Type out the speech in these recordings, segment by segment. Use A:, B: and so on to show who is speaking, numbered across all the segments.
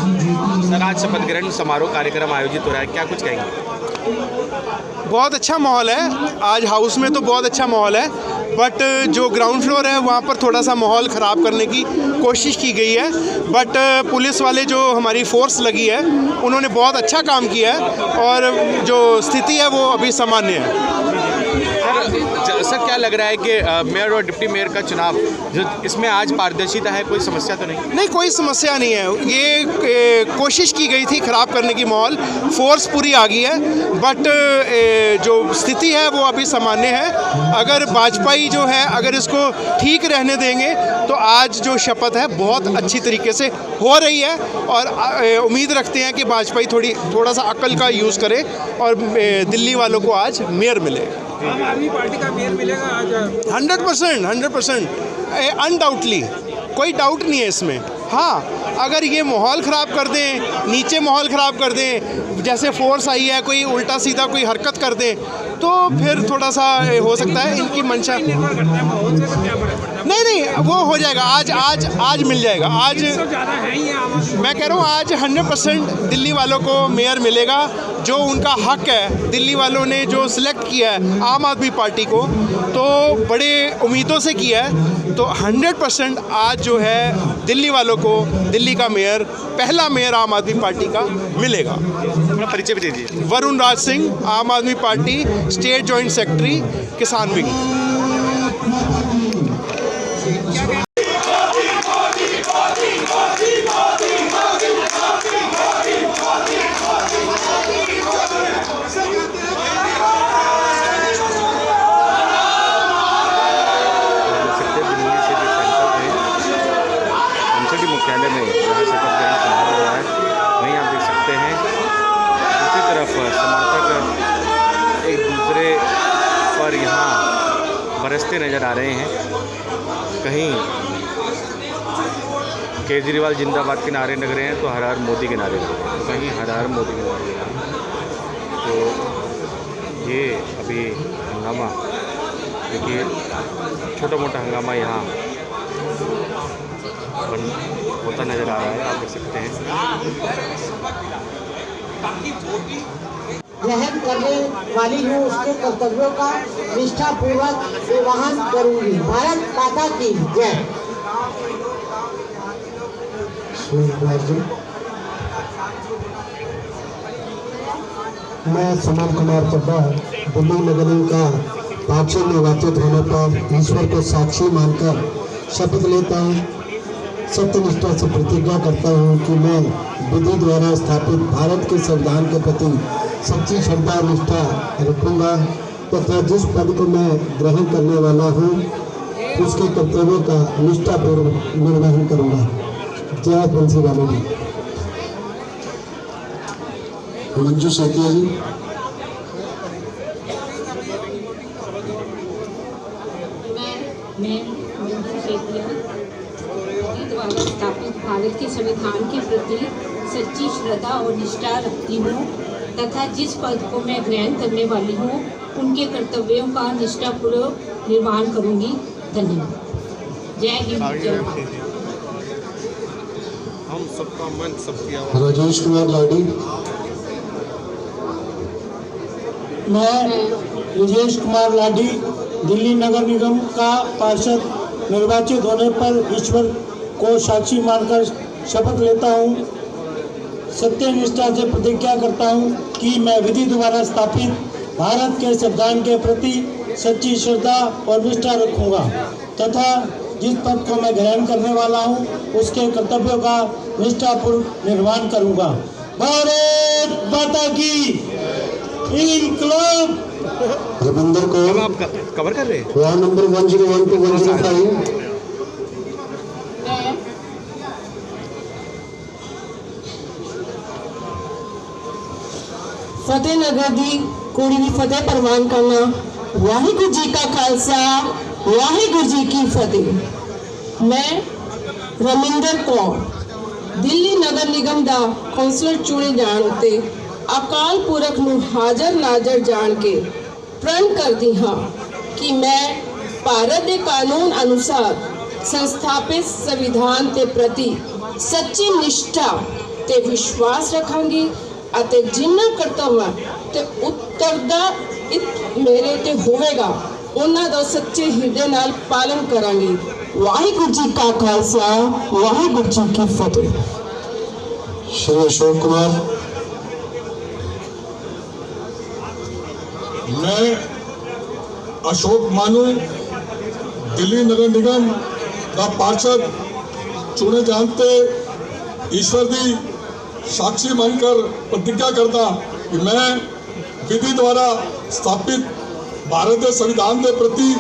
A: Sir, आज शपथ ग्रहण समारोह कार्यक्रम आयोजित हो रहा है, क्या कुछ कहेंगे?
B: बहुत अच्छा माहौल है। आज हाउस में तो बहुत अच्छा माहौल है, बट जो ग्राउंड फ्लोर है वहाँ पर थोड़ा सा माहौल ख़राब करने की कोशिश की गई है। बट पुलिस वाले जो हमारी फोर्स लगी है उन्होंने बहुत अच्छा काम किया है और जो स्थिति है वो अभी सामान्य है।
A: सर, क्या लग रहा है कि मेयर और डिप्टी मेयर का चुनाव जो इसमें आज पारदर्शिता है, कोई समस्या तो नहीं?
B: नहीं, कोई समस्या नहीं है। ये कोशिश की गई थी ख़राब करने की, माहौल फोर्स पूरी आ गई है, बट जो स्थिति है वो अभी सामान्य है। अगर भाजपाई जो है अगर इसको ठीक रहने देंगे तो आज जो शपथ है बहुत अच्छी तरीके से हो रही है और उम्मीद रखते हैं कि भाजपाई थोड़ा सा अक्ल का यूज़ करे और दिल्ली वालों को आज मेयर मिले।
C: आम आदमी पार्टी का मेयर मिलेगा आज?
B: 100% अनडाउटली, कोई डाउट नहीं है इसमें। हाँ, अगर ये माहौल ख़राब कर दें, नीचे माहौल ख़राब कर दें, जैसे फोर्स आई है, कोई उल्टा सीधा कोई हरकत कर दें, तो फिर थोड़ा सा हो सकता है इनकी मंशा। नहीं, वो हो जाएगा। आज मिल जाएगा। आज मैं कह रहा हूँ आज 100% दिल्ली वालों को मेयर मिलेगा। जो उनका हक है, दिल्ली वालों ने जो सिलेक्ट किया है आम आदमी पार्टी को, तो बड़े उम्मीदों से किया है, तो 100% आज जो है दिल्ली वालों को दिल्ली का मेयर, पहला मेयर आम आदमी पार्टी का मिलेगा।
A: अपना परिचय भी दीजिए।
B: वरुण राज सिंह, आम आदमी पार्टी स्टेट जॉइंट सेक्रेटरी, किसान विंग।
A: मुख्यालय में जहाँ शपथ ग्रहण समारोह हो रहा है, वहीं आप देख सकते हैं दूसरी तरफ समर्थक एक दूसरे पर यहाँ बरसते नज़र आ रहे हैं। कहीं केजरीवाल जिंदाबाद के नारे लग रहे हैं तो हर हर मोदी के नारे लग रहे हैं, तो कहीं हर हर मोदी के नारे लग रहे हैं। तो ये अभी हंगामा, देखिए छोटा मोटा हंगामा यहाँ होता नजर आ रहा है, आप देख सकते हैं।
D: ग्रहण करने वाली हूँ उसके कर्तव्यों का निष्ठापूर्वक निर्वहन करूंगी। भारत माता की जय।
E: मैं सुमन कुमार चड्ढा दिल्ली नगर निगम का पार्षद निर्वाचित होने पर ईश्वर को साक्षी मानकर शपथ लेता हूँ। सत्यनिष्ठा से प्रतिज्ञा करता हूँ कि मैं विधि द्वारा स्थापित भारत के संविधान के प्रति सच्ची श्रद्धा और निष्ठा रखूँगा तथा जिस पद को मैं ग्रहण करने वाला हूँ उसके कर्तव्यों का निष्ठापूर्वक निर्वहन करूँगा। जय बंसी वाले जी। मंजू सेतिया जी।
F: मैं मंजू सेतिया द्वारा स्थापित भारत के संविधान के प्रति सच्ची श्रद्धा और निष्ठा रखती हूँ तथा जिस पद को मैं ग्रहण करने वाली हूँ उनके कर्तव्यों का निष्ठापूर्वक निर्वहन करूँगी। धन्यवाद। जय हिंद, जय भारत।
A: हम सबका मन सबकी आवाज़।
E: राजेश कुमार लाडी।
G: मैं राजेश कुमार लाडी दिल्ली नगर निगम का पार्षद निर्वाचित होने पर ईश्वर को साक्षी मानकर शपथ लेता हूँ। सत्य निष्ठा से प्रतिज्ञा करता हूँ कि मैं विधि द्वारा स्थापित भारत के संविधान के प्रति सच्ची श्रद्धा और निष्ठा रखूँगा तथा जिस पद को मैं ग्रहण करने वाला हूँ उसके कर्तव्यों का निष्ठापूर्वक निर्वहन करूँगा। भारत माता की इनकलाब।
E: रविंदर कौर।
A: आप कवर कर रहे हैं?
E: Ward number 101 to 105।
D: फतेह नगर दी कुड़ी दी फतेह प्रवान करना। वाहिगुरु जी का खालसा, वाहिगुरु जी की फतेह। मैं रविंदर कौर दिल्ली नगर निगम ਦਾ ਕੌਂਸਲਰ ਚੁਣੇ ਜਾਣ ਉੱਤੇ ਅਕਾਲ ਪੁਰਖ ਨੂੰ ਹਾਜ਼ਰ ਨਾਜ਼ਰ ਜਾਣ ਕੇ ਪ੍ਰਣ ਕਰਦੀ ਹਾਂ ਕਿ ਮੈਂ ਭਾਰਤ ਦੇ ਕਾਨੂੰਨ ਅਨੁਸਾਰ ਸੰਸਥਾਪਿਤ ਸੰਵਿਧਾਨ ਦੇ ਪ੍ਰਤੀ ਸੱਚੀ ਨਿਸ਼ਠਾ ਤੇ ਵਿਸ਼ਵਾਸ ਰੱਖਾਂਗੀ ਅਤੇ ਜਿੰਨਾ ਕਰਤੱਵਾਂ ਤੇ ਉੱਤਰਦਾਇਿਤਵ ਮੇਰੇ ਤੇ ਹੋਵੇਗਾ ਉਹਨਾਂ ਦਾ ਸੱਚੇ ਹਿਰਦੇ ਨਾਲ ਪਾਲਨ ਕਰਾਂਗੀ। ਵਾਹਿਗੁਰੂ ਜੀ ਕਾ ਖਾਲਸਾ, ਵਾਹਿਗੁਰੂ ਜੀ ਕੀ ਫਤਿਹ।
E: श्री अशोक कुमार।
H: मैं अशोक मानू दिल्ली नगर निगम का पार्षद चुने जानते ईश्वर दी साक्षी मानकर प्रतिज्ञा करता कि मैं विधि द्वारा स्थापित भारत के संविधान के प्रति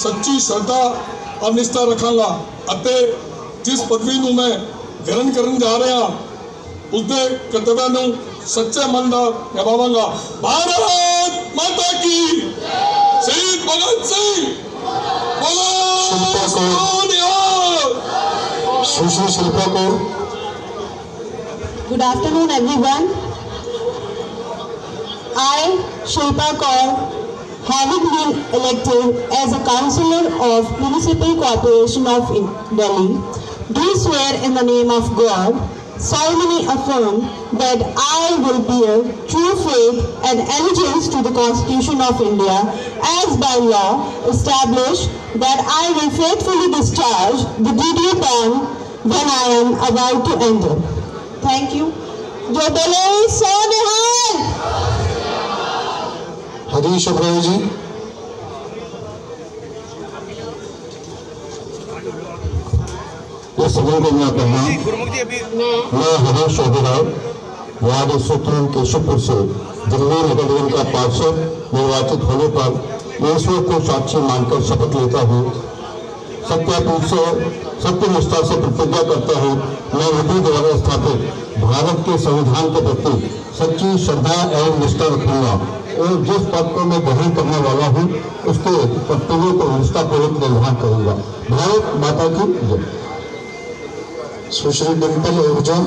H: सच्ची श्रद्धा और निष्ठा रखांगा ਅਤੇ जिस पदवी ਨੂੰ मैं ग्रहण ਕਰਨ जा रहा उसके कर्तव्य ਨੂੰ सच्चे मन ਨਾਲ ਨਿਭਾਵਾਂਗਾ। भारत माता की, शहीद भगत सिंह, बोलो सोनिहाल।
E: सुश्री Shilpa Kaur.
D: Good afternoon, everyone. I, Shilpa Kaur, having been elected as a councillor of Municipal Corporation of Delhi, do swear in the name of God, solemnly affirm that I will bear true faith and allegiance to the Constitution of India as by law established, that I will faithfully discharge the duty upon when I am about to enter. Thank you. Jo bole so nihal.
E: Harish अब्राही जी। इस सभा को मैं कहना, मैं Harish अब्राही ward सूत्रों केशवपुर से दिल्ली नगर निगम का पार्षद निर्वाचित होने पर ईश्वर को साक्षी मानकर शपथ लेता हूँ। सत्यनिष्ठा से प्रतिज्ञा करता हूँ, मैं विधि द्वारा स्थापित भारत के संविधान के प्रति सच्ची श्रद्धा एवं निष्ठा रखूंगा और जिस पद को मैं ग्रहण करने वाला हूँ उसके कर्तव्यों को निष्ठापूर्वक निर्वहन करूंगा। भारत माता की जय। सुश्री डिम्पल आहूजा।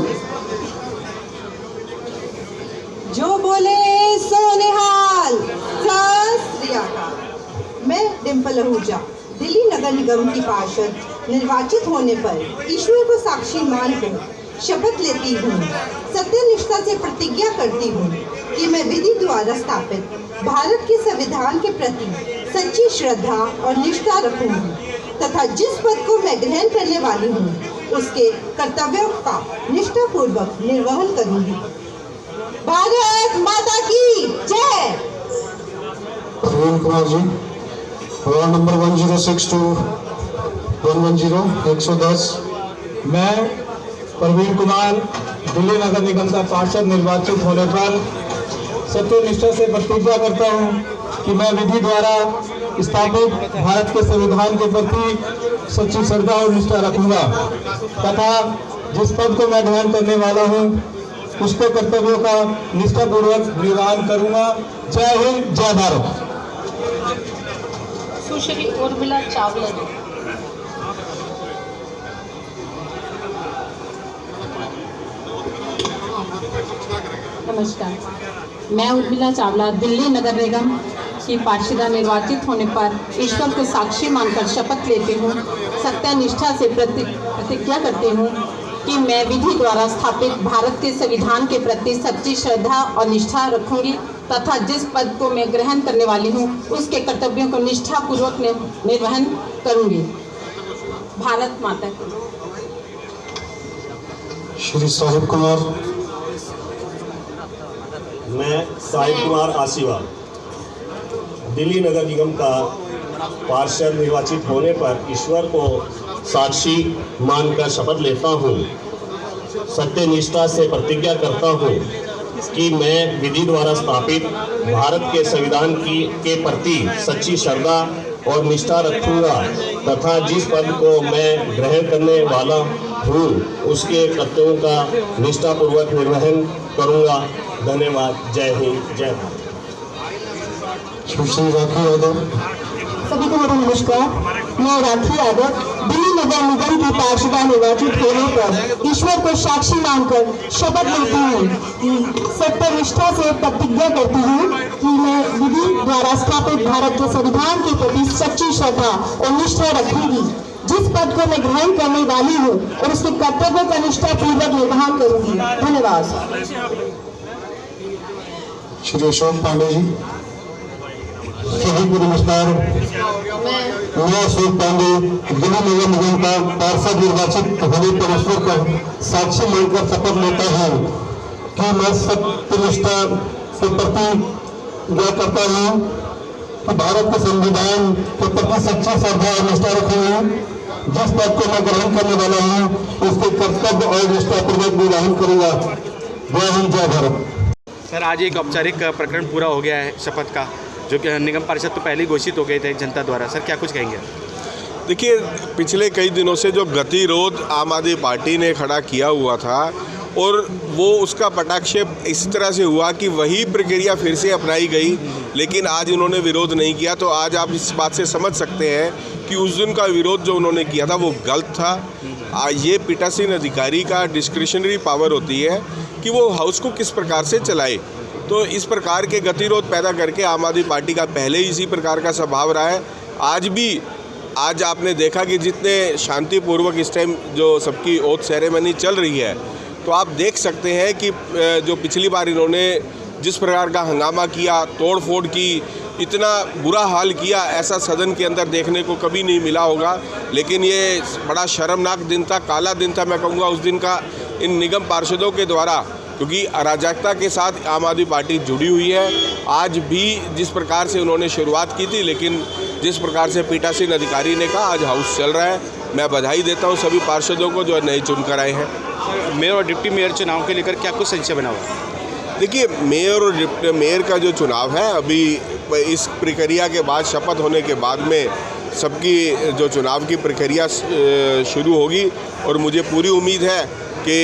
I: जो बोले सो निहाल। सत श्री अकाल। मैं डिम्पल आहूजा दिल्ली नगर निगम की पार्षद निर्वाचित होने पर ईश्वर को साक्षी मानकर शपथ लेती हूँ, सत्यनिष्ठा से प्रतिज्ञा करती हूँ कि मैं विधि द्वारा स्थापित भारत के संविधान के प्रति सच्ची श्रद्धा और निष्ठा रखूंगी तथा जिस पद को मैं ग्रहण करने वाली हूँ उसके कर्तव्यों का निष्ठापूर्वक निर्वहन करूंगी। भारत माता की जय।
E: Praveen Kumar ji, ward number 106 to 110
G: मैं प्रवीण कुमार दिल्ली नगर निगम का पार्षद निर्वाचित होने पर सत्यनिष्ठा से प्रतिज्ञा करता हूँ कि मैं विधि द्वारा स्थापित भारत के संविधान के प्रति सच्ची श्रद्धा और निष्ठा रखूंगा तथा जिस पद को मैं ग्रहण करने वाला हूँ उसके कर्तव्यों का निष्ठापूर्वक निर्वहन करूंगा। जय हिंद, जय भारत।
F: सुश्री उर्मिला चावला। नमस्कार, मैं उर्मिला चावला दिल्ली नगर निगम की पार्षदा निर्वाचित होने पर ईश्वर को साक्षी मानकर शपथ लेती हूँ, सत्यनिष्ठा से प्रतिज्ञा करती हूँ कि मैं विधि द्वारा स्थापित भारत के संविधान के प्रति सच्ची श्रद्धा और निष्ठा रखूंगी तथा जिस पद को मैं ग्रहण करने वाली हूँ उसके कर्तव्यों को निष्ठापूर्वक निर्वहन करूंगी। भारत माता की।
E: श्री साहिब कुमार।
J: मैं साहिब कुमार आसीवाल दिल्ली नगर निगम का पार्षद निर्वाचित होने पर ईश्वर को साक्षी मानकर शपथ लेता हूँ, सत्यनिष्ठा से प्रतिज्ञा करता हूँ कि मैं विधि द्वारा स्थापित भारत के संविधान के प्रति सच्ची श्रद्धा और निष्ठा रखूँगा तथा जिस पद को मैं ग्रहण करने वाला हूँ उसके कर्तव्यों का निष्ठापूर्वक निर्वहन करूँगा। धन्यवाद। जय हिंद, जय भारत।
E: सुश्री राखी यादव।
D: सभी को मेरा नमस्कार। मैं राखी यादव दिल्ली नगर निगम की पार्षदा निर्वाचित होने पर ईश्वर को साक्षी मानकर शपथ लेती हूँ, सत्यनिष्ठा से प्रतिज्ञा करती हूँ कि मैं विधि द्वारा स्थापित भारत के संविधान के प्रति सच्ची श्रद्धा और निष्ठा रखूंगी। जिस पद को मैं ग्रहण करने वाली हूँ और उसके कर्तव्य का निष्ठापूर्वक निर्वहन करूंगी। धन्यवाद।
E: श्री अशोक पांडे जी। सभी को नमस्कार। मैं अशोक पांडे दिल्ली नगर निगम का पार्षद निर्वाचित होने पर ईश्वर को साक्षी मानकर शपथ लेता हूँ कि मैं सत्यनिष्ठा के प्रति यह करता हूँ कि भारत के संविधान के प्रति सच्ची श्रद्धा और निष्ठा रखूंगा। जिस पद को मैं ग्रहण करने वाला हूँ उसके कर्तव्य और निष्ठापूर्वक निर्वहन करूंगा। जय हिंद, जय भारत।
A: सर, आज एक औपचारिक प्रकरण पूरा हो गया है शपथ का, जो कि निगम पार्षद तो पहले ही घोषित हो गए थे जनता द्वारा। सर, क्या कुछ कहेंगे?
K: देखिए, पिछले कई दिनों से जो गतिरोध आम आदमी पार्टी ने खड़ा किया हुआ था और वो उसका पटाक्षेप इस तरह से हुआ कि वही प्रक्रिया फिर से अपनाई गई, लेकिन आज उन्होंने विरोध नहीं किया। तो आज आप इस बात से समझ सकते हैं कि उस दिन का विरोध जो उन्होंने किया था वो गलत था। ये पीठासीन अधिकारी का डिस्क्रिशनरी पावर होती है कि वो हाउस को किस प्रकार से चलाए। तो इस प्रकार के गतिरोध पैदा करके आम आदमी पार्टी का पहले ही इसी प्रकार का स्वभाव रहा है। आज आपने देखा कि जितने शांतिपूर्वक इस टाइम जो सबकी ओथ सेरेमनी चल रही है, तो आप देख सकते हैं कि जो पिछली बार इन्होंने जिस प्रकार का हंगामा किया, तोड़ फोड़ की, इतना बुरा हाल किया, ऐसा सदन के अंदर देखने को कभी नहीं मिला होगा। लेकिन ये बड़ा शर्मनाक दिन था, काला दिन था मैं कहूँगा उस दिन का इन निगम पार्षदों के द्वारा, क्योंकि अराजकता के साथ आम आदमी पार्टी जुड़ी हुई है। आज भी जिस प्रकार से उन्होंने शुरुआत की थी, लेकिन जिस प्रकार से पीठासीन अधिकारी ने कहा, आज हाउस चल रहा है। मैं बधाई देता हूँ सभी पार्षदों को जो नए चुनकर आए हैं।
A: मेयर और डिप्टी मेयर चुनाव के लेकर क्या कुछ संशय बना हुआ है?
K: देखिए, मेयर और डिप्टी मेयर का जो चुनाव है, अभी इस प्रक्रिया के बाद, शपथ होने के बाद में सबकी जो चुनाव की प्रक्रिया शुरू होगी और मुझे पूरी उम्मीद है कि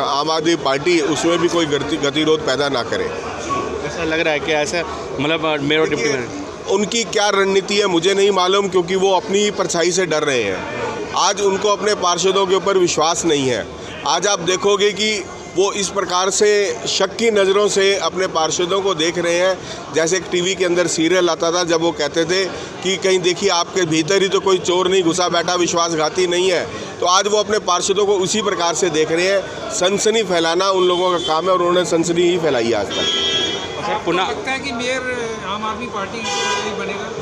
K: आम आदमी पार्टी उसमें भी कोई गतिरोध पैदा ना करे।
A: ऐसा लग रहा है कि ऐसा मतलब मेयर और डिप्टी मेयर
K: उनकी क्या रणनीति है मुझे नहीं मालूम, क्योंकि वो अपनी ही परछाई से डर रहे हैं। आज उनको अपने पार्षदों के ऊपर विश्वास नहीं है। आज आप देखोगे कि वो इस प्रकार से शक की नज़रों से अपने पार्षदों को देख रहे हैं, जैसे एक टीवी के अंदर सीरियल आता था जब वो कहते थे कि कहीं देखिए आपके भीतर ही तो कोई चोर नहीं घुसा बैठा, विश्वासघाती नहीं है। तो आज वो अपने पार्षदों को उसी प्रकार से देख रहे हैं। सनसनी फैलाना उन लोगों का काम है और उन्होंने सनसनी ही फैलाई आज तक।
C: सर, पुनः लगता है कि मेयर आम आदमी पार्टी बनेगा?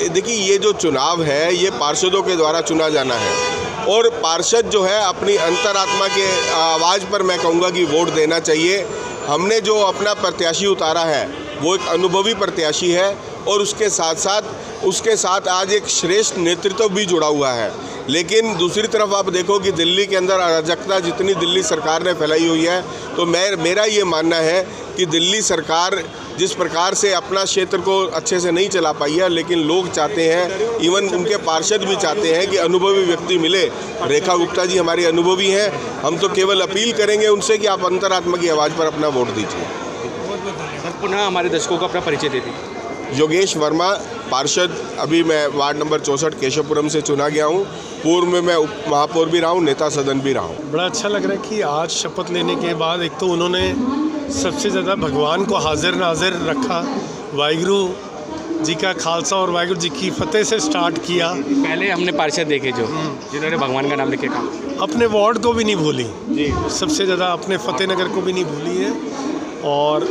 K: देखिए ये जो चुनाव है ये पार्षदों के द्वारा चुना जाना है और पार्षद जो है अपनी अंतरात्मा के आवाज़ पर मैं कहूँगा कि वोट देना चाहिए। हमने जो अपना प्रत्याशी उतारा है वो एक अनुभवी प्रत्याशी है और उसके साथ आज एक श्रेष्ठ नेतृत्व भी जुड़ा हुआ है। लेकिन दूसरी तरफ आप देखो कि दिल्ली के अंदर अराजकता जितनी दिल्ली सरकार ने फैलाई हुई है, तो मेरा ये मानना है कि दिल्ली सरकार जिस प्रकार से अपना क्षेत्र को अच्छे से नहीं चला पाई है, लेकिन लोग चाहते हैं, इवन उनके पार्षद भी चाहते हैं कि अनुभवी व्यक्ति मिले। रेखा गुप्ता जी हमारी अनुभवी हैं, हम तो केवल अपील करेंगे उनसे कि आप अंतरात्मा की आवाज़ पर अपना वोट दीजिए।
A: सर, पुनः हमारे दर्शकों को अपना परिचय दे दीजिए।
K: योगेश वर्मा, पार्षद, अभी मैं वार्ड नंबर 64 केशवपुरम से चुना गया हूँ। पूर्व में मैं उप महापौर भी रहा हूँ, नेता सदन भी रहा हूँ।
G: बड़ा अच्छा लग रहा है कि आज शपथ लेने के बाद एक तो उन्होंने सबसे ज़्यादा भगवान को हाजिर नाजिर रखा, वाहिगुरु जी का खालसा और वाहिगुरु जी की फतेह से स्टार्ट किया।
A: पहले हमने पार्षद देखे जिन्होंने भगवान का नाम लेके कहा,
G: अपने वार्ड को भी नहीं भूली जी, सबसे ज़्यादा अपने फतेहनगर को भी नहीं भूली है। और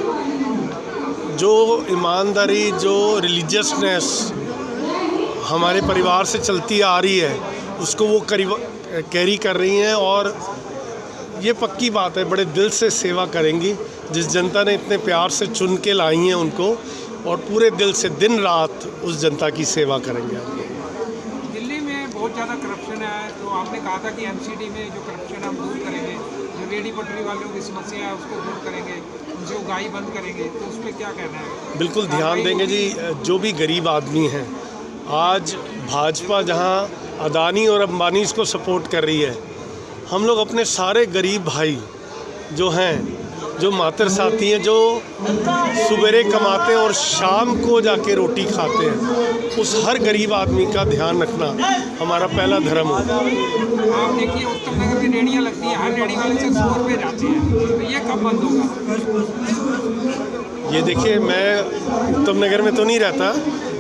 G: जो ईमानदारी, जो रिलीजियसनेस हमारे परिवार से चलती आ रही है उसको वो कैरी कर रही हैं और ये पक्की बात है बड़े दिल से सेवा करेंगी। जिस जनता ने इतने प्यार से चुन के लाई हैं उनको, और पूरे दिल से दिन रात उस जनता की सेवा करेंगे।
C: दिल्ली में बहुत ज़्यादा करप्शन है, तो आपने कहा था कि एमसीडी में जो करप्शन है हम दूर करेंगे, जो रेडी पटरी वालों की समस्या है उसको दूर करेंगे, उनसे उगाही बंद करेंगे, तो उस पर क्या कहना है?
G: बिल्कुल ध्यान देंगे जी। जो भी गरीब आदमी हैं, आज भाजपा जहां अदानी और अंबानी इसको सपोर्ट कर रही है, हम लोग अपने सारे गरीब भाई जो हैं, जो मातर साथी हैं, जो सुबेरे कमाते हैं और शाम को जाके रोटी खाते हैं, उस हर गरीब आदमी का ध्यान रखना हमारा पहला धर्म होगा।
C: आप देखिए उत्तम नगर में रेहड़ियाँ लगती हैं, हर रेहड़ी वाले से 100 रुपये जाते हैं, तो ये कब बंद होगा?
G: ये देखिए, मैं उत्तम नगर में तो नहीं रहता,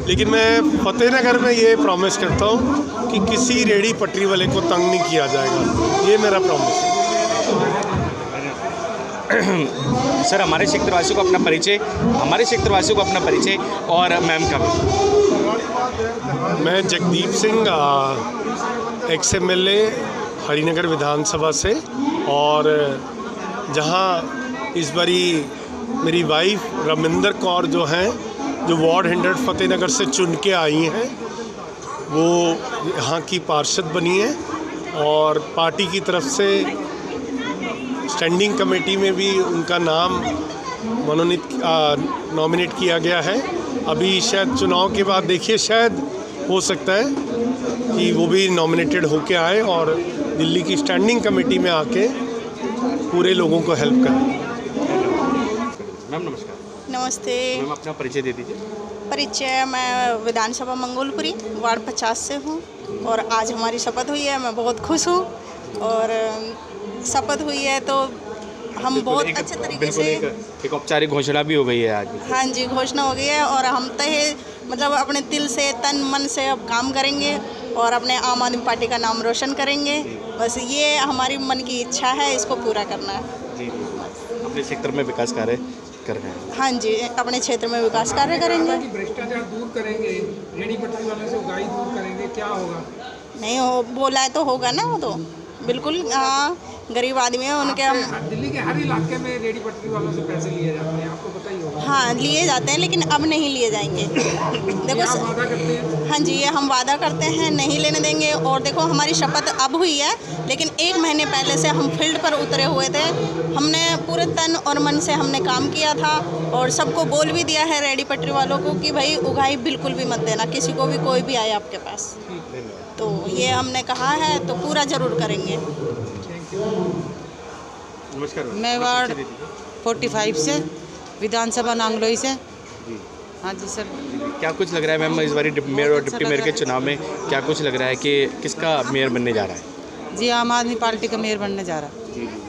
G: लेकिन मैं फतेहनगर में ये प्रॉमिस करता हूँ कि किसी रेहड़ी पटरी वाले को तंग नहीं किया जाएगा, ये मेरा प्रॉमिस है।
A: सर हमारे क्षेत्रवासियों को अपना परिचय, और मैम का भी।
G: मैं जगदीप सिंह, XMLA हरिनगर विधानसभा से, और जहां इस बारी मेरी वाइफ रमिंदर कौर जो हैं, जो वार्ड 100 फतेहनगर से चुन के आई हैं, वो यहाँ की पार्षद बनी है और पार्टी की तरफ से स्टैंडिंग कमेटी में भी उनका नाम नॉमिनेट किया गया है। अभी शायद चुनाव के बाद देखिए, शायद हो सकता है कि वो भी नॉमिनेटेड होके आए और दिल्ली की स्टैंडिंग कमेटी में आके पूरे लोगों को हेल्प करें।
A: मैम नमस्कार।
L: नमस्ते।
A: मैम अपना परिचय दे दीजिए।
L: परिचय, मैं विधानसभा मंगोलपुरी वार्ड 50 से हूँ और आज हमारी शपथ हुई है। मैं बहुत खुश हूँ और शपथ हुई है तो हम बहुत अच्छे तरीके से
A: एक औपचारिक घोषणा भी हो गई है आज।
L: हाँ जी, घोषणा हो गई है और हम मतलब अपने दिल से, तन मन से अब काम करेंगे और अपने आम आदमी पार्टी का नाम रोशन करेंगे। बस ये हमारी मन की इच्छा है, इसको पूरा करना है।
A: जी, अपने क्षेत्र में विकास कार्य करना है।
L: हाँ जी, अपने क्षेत्र में विकास कार्य करेंगे।
C: भ्रष्टाचार दूर करेंगे, रेहड़ी पटरी वालों से उगाही दूर करेंगे, क्या होगा?
L: नहीं हो बोला है तो होगा ना, वो तो बिल्कुल। हाँ, गरीब आदमी है, उनके हम
C: दिल्ली के हर इलाके में रेहड़ी पटरी वालों से पैसे लिए जाते हैं, आपको पता ही होगा।
L: हाँ, लिए जाते हैं, लेकिन अब नहीं लिए जाएंगे। देखो
C: वादा करते हैं।
L: हाँ जी, ये हम वादा करते हैं, नहीं लेने देंगे। और देखो, हमारी शपथ अब हुई है, लेकिन 1 महीने पहले से हम फील्ड पर उतरे हुए थे। हमने पूरे तन और मन से हमने काम किया था और सबको बोल भी दिया है रेहड़ी पटरी वालों को कि भाई उगाही बिल्कुल भी मत देना, किसी को भी, कोई भी आए आपके पास। तो ये हमने कहा है, तो पूरा ज़रूर करेंगे।
A: नमस्कार।
M: मैं वार्ड 45 से, विधानसभा नांगलोई से। हाँ जी सर।
A: क्या कुछ लग रहा है मैम इस बार मेयर और डिप्टी मेयर के चुनाव में, क्या कुछ लग रहा है कि किसका मेयर बनने जा रहा है?
M: जी, आम आदमी पार्टी का मेयर बनने जा रहा है।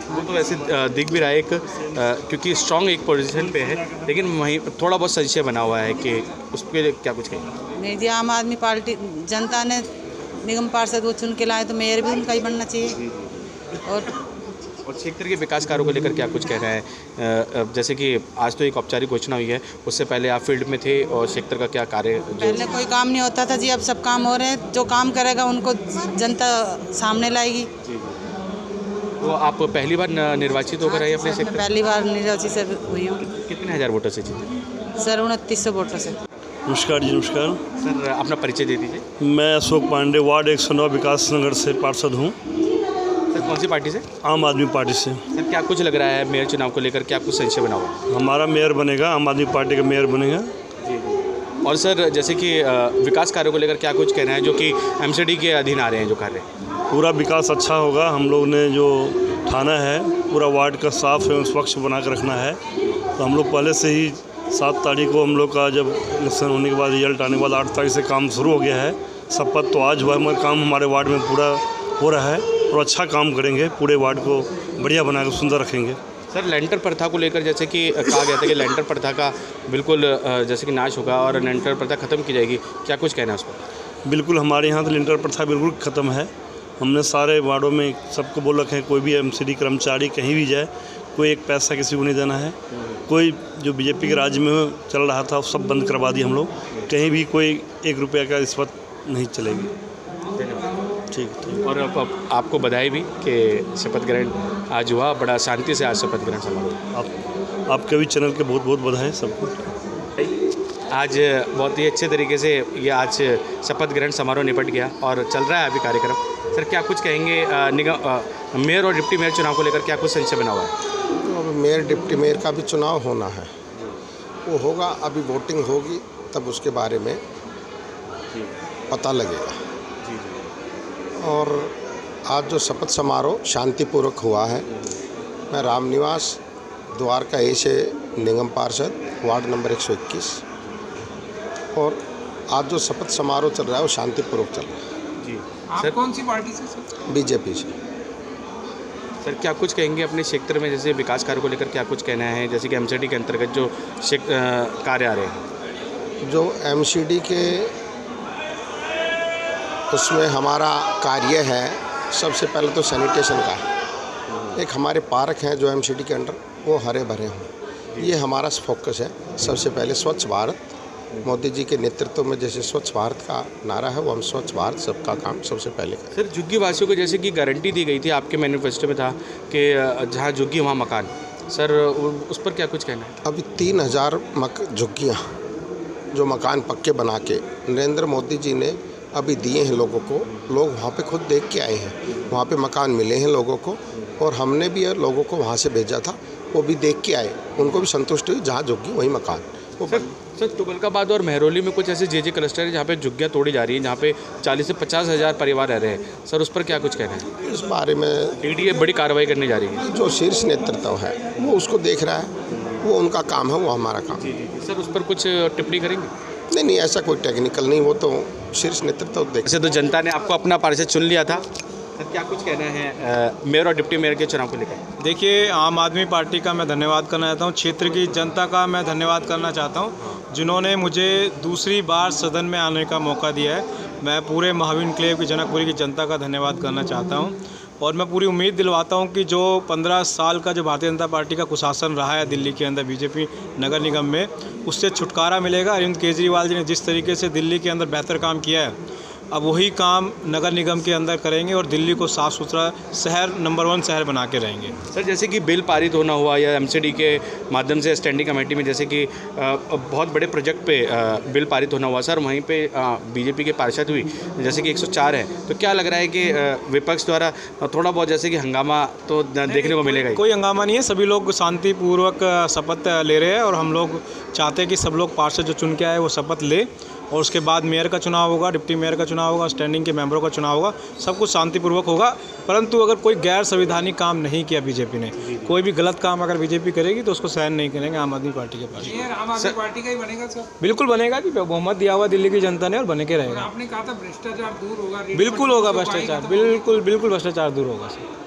A: वो तो वैसे दिख भी रहा है, क्योंकि स्ट्रॉन्ग एक पोजीशन पे है, लेकिन वहीं थोड़ा बहुत संशय बना हुआ है कि उस पर क्या कुछ कहेंगे?
M: नहीं जी, आम आदमी पार्टी, जनता ने निगम पार्षद वो चुन के लाए तो मेयर भी उनका ही बनना चाहिए।
A: और क्षेत्र के विकास कार्यों को लेकर क्या कुछ कहना है? जैसे कि आज तो एक औपचारिक घोषणा हुई है, उससे पहले आप फील्ड में थे और क्षेत्र का क्या कार्य?
M: पहले कोई काम नहीं होता था जी, अब सब काम हो रहे हैं। जो काम करेगा उनको जनता सामने लाएगी।
A: तो आप पहली बार निर्वाचित होकर आए अपने क्षेत्र?
M: पहली बार निर्वाचित से हुई हूँ।
A: कितने हजार वोटर से जीते?
M: सर 2900 वोटर से।
G: नमस्कार जी। नमस्कार
A: सर, अपना परिचय दे दीजिए।
G: मैं अशोक पांडे, वार्ड 109 विकास नगर से पार्षद हूँ।
A: सर, कौन सी पार्टी से?
G: आम आदमी पार्टी से।
A: सर, क्या कुछ लग रहा है मेयर चुनाव को लेकर, क्या कुछ संशय बना हुआ?
G: हमारा मेयर बनेगा, आम आदमी पार्टी का मेयर बनेगा।
A: और सर, जैसे कि विकास कार्यों को लेकर क्या कुछ कहना है, जो कि MCD के अधीन आ रहे हैं जो कार्य?
G: पूरा विकास अच्छा होगा। हम लोग ने जो ठाना है, पूरा वार्ड का साफ एवं स्वच्छ बना कर रखना है। तो हम लोग पहले से ही 7 तारीख को हम लोग का जब इलेक्शन होने के बाद, रिजल्ट आने के बाद 8 तारीख से काम शुरू हो गया है। शपथ तो आज हुआ, मगर काम हमारे वार्ड में पूरा हो रहा है और अच्छा काम करेंगे। पूरे वार्ड को बढ़िया बनाकर सुंदर रखेंगे।
A: सर, लेंटर प्रथा को लेकर जैसे कि कहा गया था कि लेंटर प्रथा का बिल्कुल जैसे कि नाश होगा और लेंटर प्रथा ख़त्म की जाएगी, क्या कुछ कहना है उस पर?
G: बिल्कुल, हमारे यहाँ तो लेंटर प्रथा बिल्कुल ख़त्म है। हमने सारे वार्डों में सबको बोल रखे हैं, कोई भी MCD कर्मचारी कहीं भी जाए, कोई एक पैसा किसी को नहीं देना है। कोई जो BJP के राज्य में चल रहा था, सब बंद करवा दिया हम लोग। कहीं भी कोई 1 रुपया का रिश्वत नहीं चलेगी। ठीक।
A: और आपको बधाई भी कि शपथ ग्रहण आज हुआ, बड़ा शांति से आज शपथ ग्रहण समारोह।
G: आपके भी चैनल के बहुत बहुत बधाई सबको।
A: आज बहुत ही अच्छे तरीके से ये आज शपथ ग्रहण समारोह निपट गया और चल रहा है अभी कार्यक्रम। सर, क्या कुछ कहेंगे निगम मेयर और डिप्टी मेयर चुनाव को लेकर, क्या कुछ संशय बना हुआ है?
N: तो मेयर डिप्टी मेयर का भी चुनाव होना है, वो होगा। अभी वोटिंग होगी तब उसके बारे में पता लगेगा। और आज जो शपथ समारोह शांतिपूर्वक हुआ है, मैं रामनिवास द्वारका A से निगम पार्षद, वार्ड नंबर 121, और आज जो शपथ समारोह चल रहा है वो शांतिपूर्वक चल रहा है।
A: जी।
C: आप
A: सर,
C: कौन सी पार्टी से सर?
N: BJP से।
A: सर, क्या कुछ कहेंगे अपने क्षेत्र में, जैसे विकास कार्य को लेकर क्या कुछ कहना है, जैसे कि MCD के अंतर्गत जो कार्य आ रहे हैं?
N: जो एमसीडी के उसमें हमारा कार्य है, सबसे पहले तो सैनिटेशन का। एक हमारे पार्क हैं जो एमसीडी के अंडर, वो हरे भरे हों, ये हमारा फोकस है। सबसे पहले स्वच्छ भारत, मोदी जी के नेतृत्व में जैसे स्वच्छ भारत का नारा है, वो हम स्वच्छ भारत सबका काम सबसे पहले करें।
A: सर, झुग्गी वासियों को जैसे कि गारंटी दी गई थी, आपके मैनिफेस्टो में था कि जहाँ झुग्गी वहाँ मकान, सर उस पर क्या कुछ कहना है?
N: अभी 3000 झुग्गियाँ जो मकान पक्के बना के नरेंद्र मोदी जी ने अभी दिए हैं लोगों को, लोग वहाँ पे खुद देख के आए हैं, वहाँ पे मकान मिले हैं लोगों को, और हमने भी लोगों को वहाँ से भेजा था, वो भी देख के आए, उनको भी संतुष्ट हुई, जहाँ झुग्गी वहीं मकान।
A: सर, तुगलकाबाद और मेहरौली में कुछ ऐसे जे क्लस्टर है जहाँ पे झुग्गियाँ तोड़ी जा रही हैं, जहाँ पे 40 से 50 हज़ार परिवार रह रहे हैं, सर उस पर क्या कुछ कहना है?
N: इस बारे में
A: ईडी बड़ी कार्रवाई करने जा रही है।
N: जो शीर्ष नेतृत्व है वो उसको देख रहा है, वो उनका काम है, वो हमारा काम।
A: सर उस पर कुछ टिप्पणी करेंगे?
N: नहीं, ऐसा कोई टेक्निकल नहीं, वो तो शीर्ष नेतृत्व देख।
A: वैसे तो जनता ने आपको अपना पार्षद चुन लिया था, सर क्या कुछ कहना है मेयर और डिप्टी मेयर के चुनाव को लेकर?
O: देखिए, आम आदमी पार्टी का मैं धन्यवाद करना चाहता हूँ, क्षेत्र की जनता का मैं धन्यवाद करना चाहता हूँ जिन्होंने मुझे दूसरी बार सदन में आने का मौका दिया है। मैं पूरे महावीर एन्क्लेव की जनकपुरी की जनता का धन्यवाद करना चाहता हूँ, और मैं पूरी उम्मीद दिलवाता हूँ कि जो 15 साल का जो भारतीय जनता पार्टी का कुशासन रहा है दिल्ली के अंदर बीजेपी नगर निगम में, उससे छुटकारा मिलेगा। अरविंद केजरीवाल जी ने जिस तरीके से दिल्ली के अंदर बेहतर काम किया है, अब वही काम नगर निगम के अंदर करेंगे और दिल्ली को साफ़ सुथरा शहर नंबर 1 शहर बना के रहेंगे।
A: सर, जैसे कि बिल पारित होना हुआ या एमसीडी के माध्यम से स्टैंडिंग कमेटी में जैसे कि बहुत बड़े प्रोजेक्ट पे बिल पारित होना हुआ, सर वहीं पे बीजेपी के पार्षद हुई जैसे कि 104 है, तो क्या लग रहा है कि विपक्ष द्वारा थोड़ा बहुत जैसे कि हंगामा तो देखने को मिलेगा?
O: कोई हंगामा नहीं है, सभी लोग शांतिपूर्वक शपथ ले रहे हैं, और हम लोग चाहते हैं कि सब लोग पार्षद जो चुन के आए वो शपथ ले, और उसके बाद मेयर का चुनाव होगा, डिप्टी मेयर का चुनाव होगा, स्टैंडिंग के मेंबरों का चुनाव होगा, सब कुछ शांतिपूर्वक होगा। परंतु अगर कोई गैर संवैधानिक काम नहीं किया बीजेपी ने, कोई भी गलत काम अगर बीजेपी करेगी तो उसको सहन नहीं करेंगे आम आदमी पार्टी के पास।
C: आम आदमी पार्टी का ही बनेगा सर?
O: बिल्कुल बनेगा जी, बहुमत दिया हुआ दिल्ली की जनता ने, और बने के रहेगा।
C: आपने कहा था भ्रष्टाचार दूर होगा।
O: बिल्कुल होगा भ्रष्टाचार, बिल्कुल भ्रष्टाचार दूर होगा सर।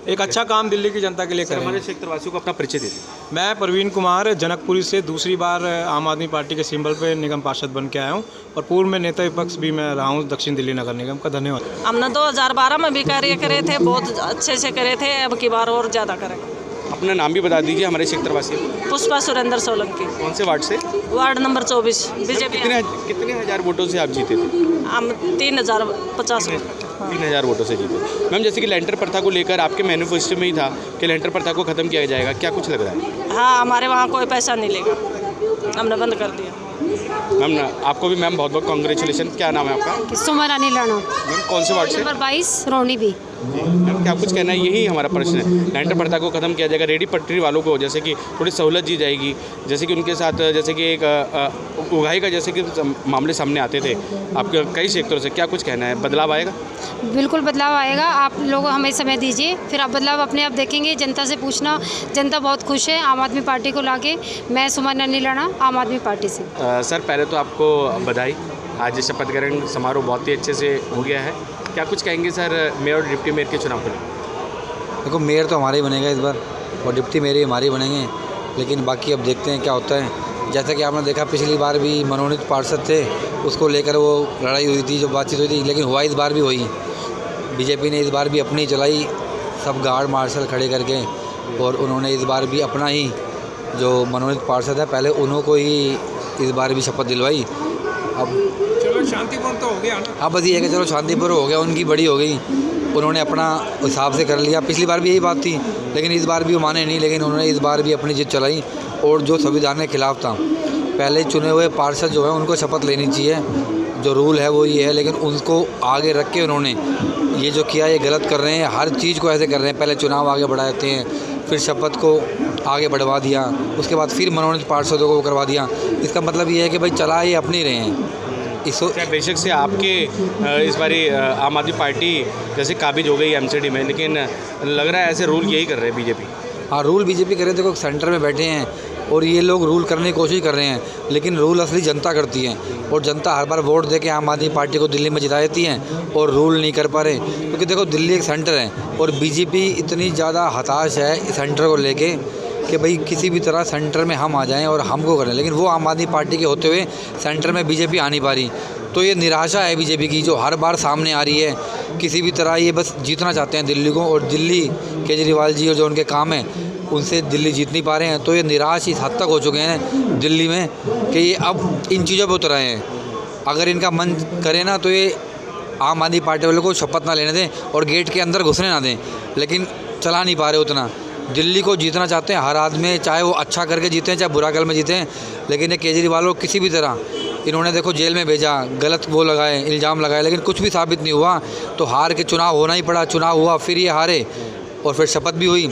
O: एक अच्छा काम दिल्ली की जनता के लिए करेंगे।
A: हमारे क्षेत्रवासियों को अपना परिचय दीजिए।
O: मैं प्रवीण कुमार जनकपुरी से दूसरी बार आम आदमी पार्टी के सिंबल पे निगम पार्षद बन के आया हूँ, और पूर्व में नेता विपक्ष भी मैं रहा हूँ दक्षिण दिल्ली नगर निगम का। धन्यवाद।
P: हमने 2012 में भी कार्य करे थे, बहुत अच्छे से करे थे, अब की बार और ज़्यादा करेंगे।
A: अपना नाम भी बता दीजिए हमारे क्षेत्रवासियों को।
P: पुष्पा सुरेंद्र सोलंकी।
A: कौन से वार्ड से?
P: Ward number 24 BJP.
A: कितने हज़ार वोटों से आप जीते थे?
P: हम 3050
A: 3000 वोटों से जीते। मैम, जैसे कि लेंटर प्रथा को लेकर आपके मैनिफेस्टो में ही था कि लेंटर प्रथा को ख़त्म किया जाएगा, क्या कुछ लग रहा है?
P: हाँ, हमारे वहाँ कोई पैसा नहीं लेगा, हमने बंद कर दिया।
A: मैम, आपको भी मैम बहुत बहुत कॉन्ग्रेचुलेशन। क्या नाम है आपका?
Q: सुमा रानी लाना।
A: मैम, कौन से वार्ड से?
Q: नंबर 22 रोनी भी।
A: मैम, क्या कुछ कहना है? यही हमारा प्रश्न है, लेंटर प्रथा को ख़त्म किया जाएगा, रेडी पटरी वालों को जैसे कि थोड़ी सहूलत दी जाएगी, जैसे कि उनके साथ जैसे कि एक उगाही का जैसे कि मामले सामने आते थे आपके कई सेक्टरों से, क्या कुछ कहना है? बदलाव आएगा?
Q: बिल्कुल बदलाव आएगा, आप लोग हमें समय दीजिए, फिर आप बदलाव अपने आप देखेंगे। जनता से पूछना, जनता बहुत खुश है आम आदमी पार्टी को लाके। मैं सुमा रानी लाना, आम आदमी पार्टी से।
A: सर, पहले तो आपको बधाई, आज शपथ ग्रहण समारोह बहुत ही अच्छे से हो गया है, क्या कुछ कहेंगे सर मेयर और डिप्टी मेयर के चुनाव को लेकर?
R: देखो, मेयर तो हमारा ही बनेगा इस बार, और डिप्टी मेयर हमारे ही बनेंगे, लेकिन बाकी अब देखते हैं क्या होता है। जैसा कि आपने देखा पिछली बार भी मनोनीत पार्षद थे, उसको लेकर वो लड़ाई हुई थी, जो बातचीत हुई थी, लेकिन हुआ इस बार भी हुई। बीजेपी ने इस बार भी अपनी चलाई, सब गार्ड मार्शल खड़े करके, और उन्होंने इस बार भी अपना ही जो मनोनीत पार्षद है पहले उन्हों को ही इस बार भी शपथ दिलवाई। अब
C: चलो शांतिपूर्ण तो हो गया ना?
R: अब बस ये है कि चलो शांतिपूर्ण हो गया, उनकी बड़ी हो गई, उन्होंने अपना हिसाब से कर लिया। पिछली बार भी यही बात थी, लेकिन इस बार भी वो माने नहीं, लेकिन उन्होंने इस बार भी अपनी जिद चलाई, और जो संविधान के खिलाफ था, पहले चुने हुए पार्षद जो है उनको शपथ लेनी चाहिए, जो रूल है वो ये है, लेकिन उनको आगे रख के उन्होंने ये जो किया ये गलत कर रहे हैं। हर चीज़ को ऐसे कर रहे हैं, पहले चुनाव आगे बढ़ा देते हैं, फिर शपथ को आगे बढ़वा दिया, उसके बाद फिर मनोनीत पार्षदों को करवा दिया। इसका मतलब ये है कि भाई चला ये अपनी रहे हैं।
A: बेशक से आपके इस बारी आम आदमी पार्टी जैसे काबिज हो गई एमसीडी में, लेकिन लग रहा है ऐसे रूल यही कर रहे हैं बीजेपी।
R: हाँ, रूल बीजेपी कर रहे थे, देखो सेंटर में बैठे हैं और ये लोग रूल करने की कोशिश कर रहे हैं, लेकिन रूल असली जनता करती है, और जनता हर बार वोट दे के आम आदमी पार्टी को दिल्ली में जिता देती हैं और रूल नहीं कर पा रहे। क्योंकि देखो दिल्ली एक सेंटर है और बीजेपी इतनी ज़्यादा हताश है इस सेंटर को लेके कि भाई किसी भी तरह सेंटर में हम आ जाएं और हमको करें, लेकिन वो आम आदमी पार्टी के होते हुए सेंटर में बीजेपी आ नहीं पा रही। तो ये निराशा है बीजेपी की, जो हर बार सामने आ रही है। किसी भी तरह ये बस जीतना चाहते हैं दिल्ली को, और दिल्ली केजरीवाल जी और जो उनके काम हैं उनसे दिल्ली जीत नहीं पा रहे हैं। तो ये निराश इस हद तक हो चुके हैं दिल्ली में कि ये अब इन चीज़ों पर उतर आए हैं। अगर इनका मन करे ना तो ये आम आदमी पार्टी वालों को शपथ ना लेने दें और गेट के अंदर घुसने ना दें, लेकिन चला नहीं पा रहे उतना। दिल्ली को जीतना चाहते हैं हर आदमी, चाहे वो अच्छा करके जीते चाहे बुरा कर में जीते, लेकिन ये केजरीवाल को किसी भी तरह इन्होंने देखो जेल में भेजा, गलत वो लगाए, इल्ज़ाम लगाए, लेकिन कुछ भी साबित नहीं हुआ। तो हार के चुनाव होना ही पड़ा, चुनाव हुआ, फिर ये हारे और फिर शपथ भी हुई।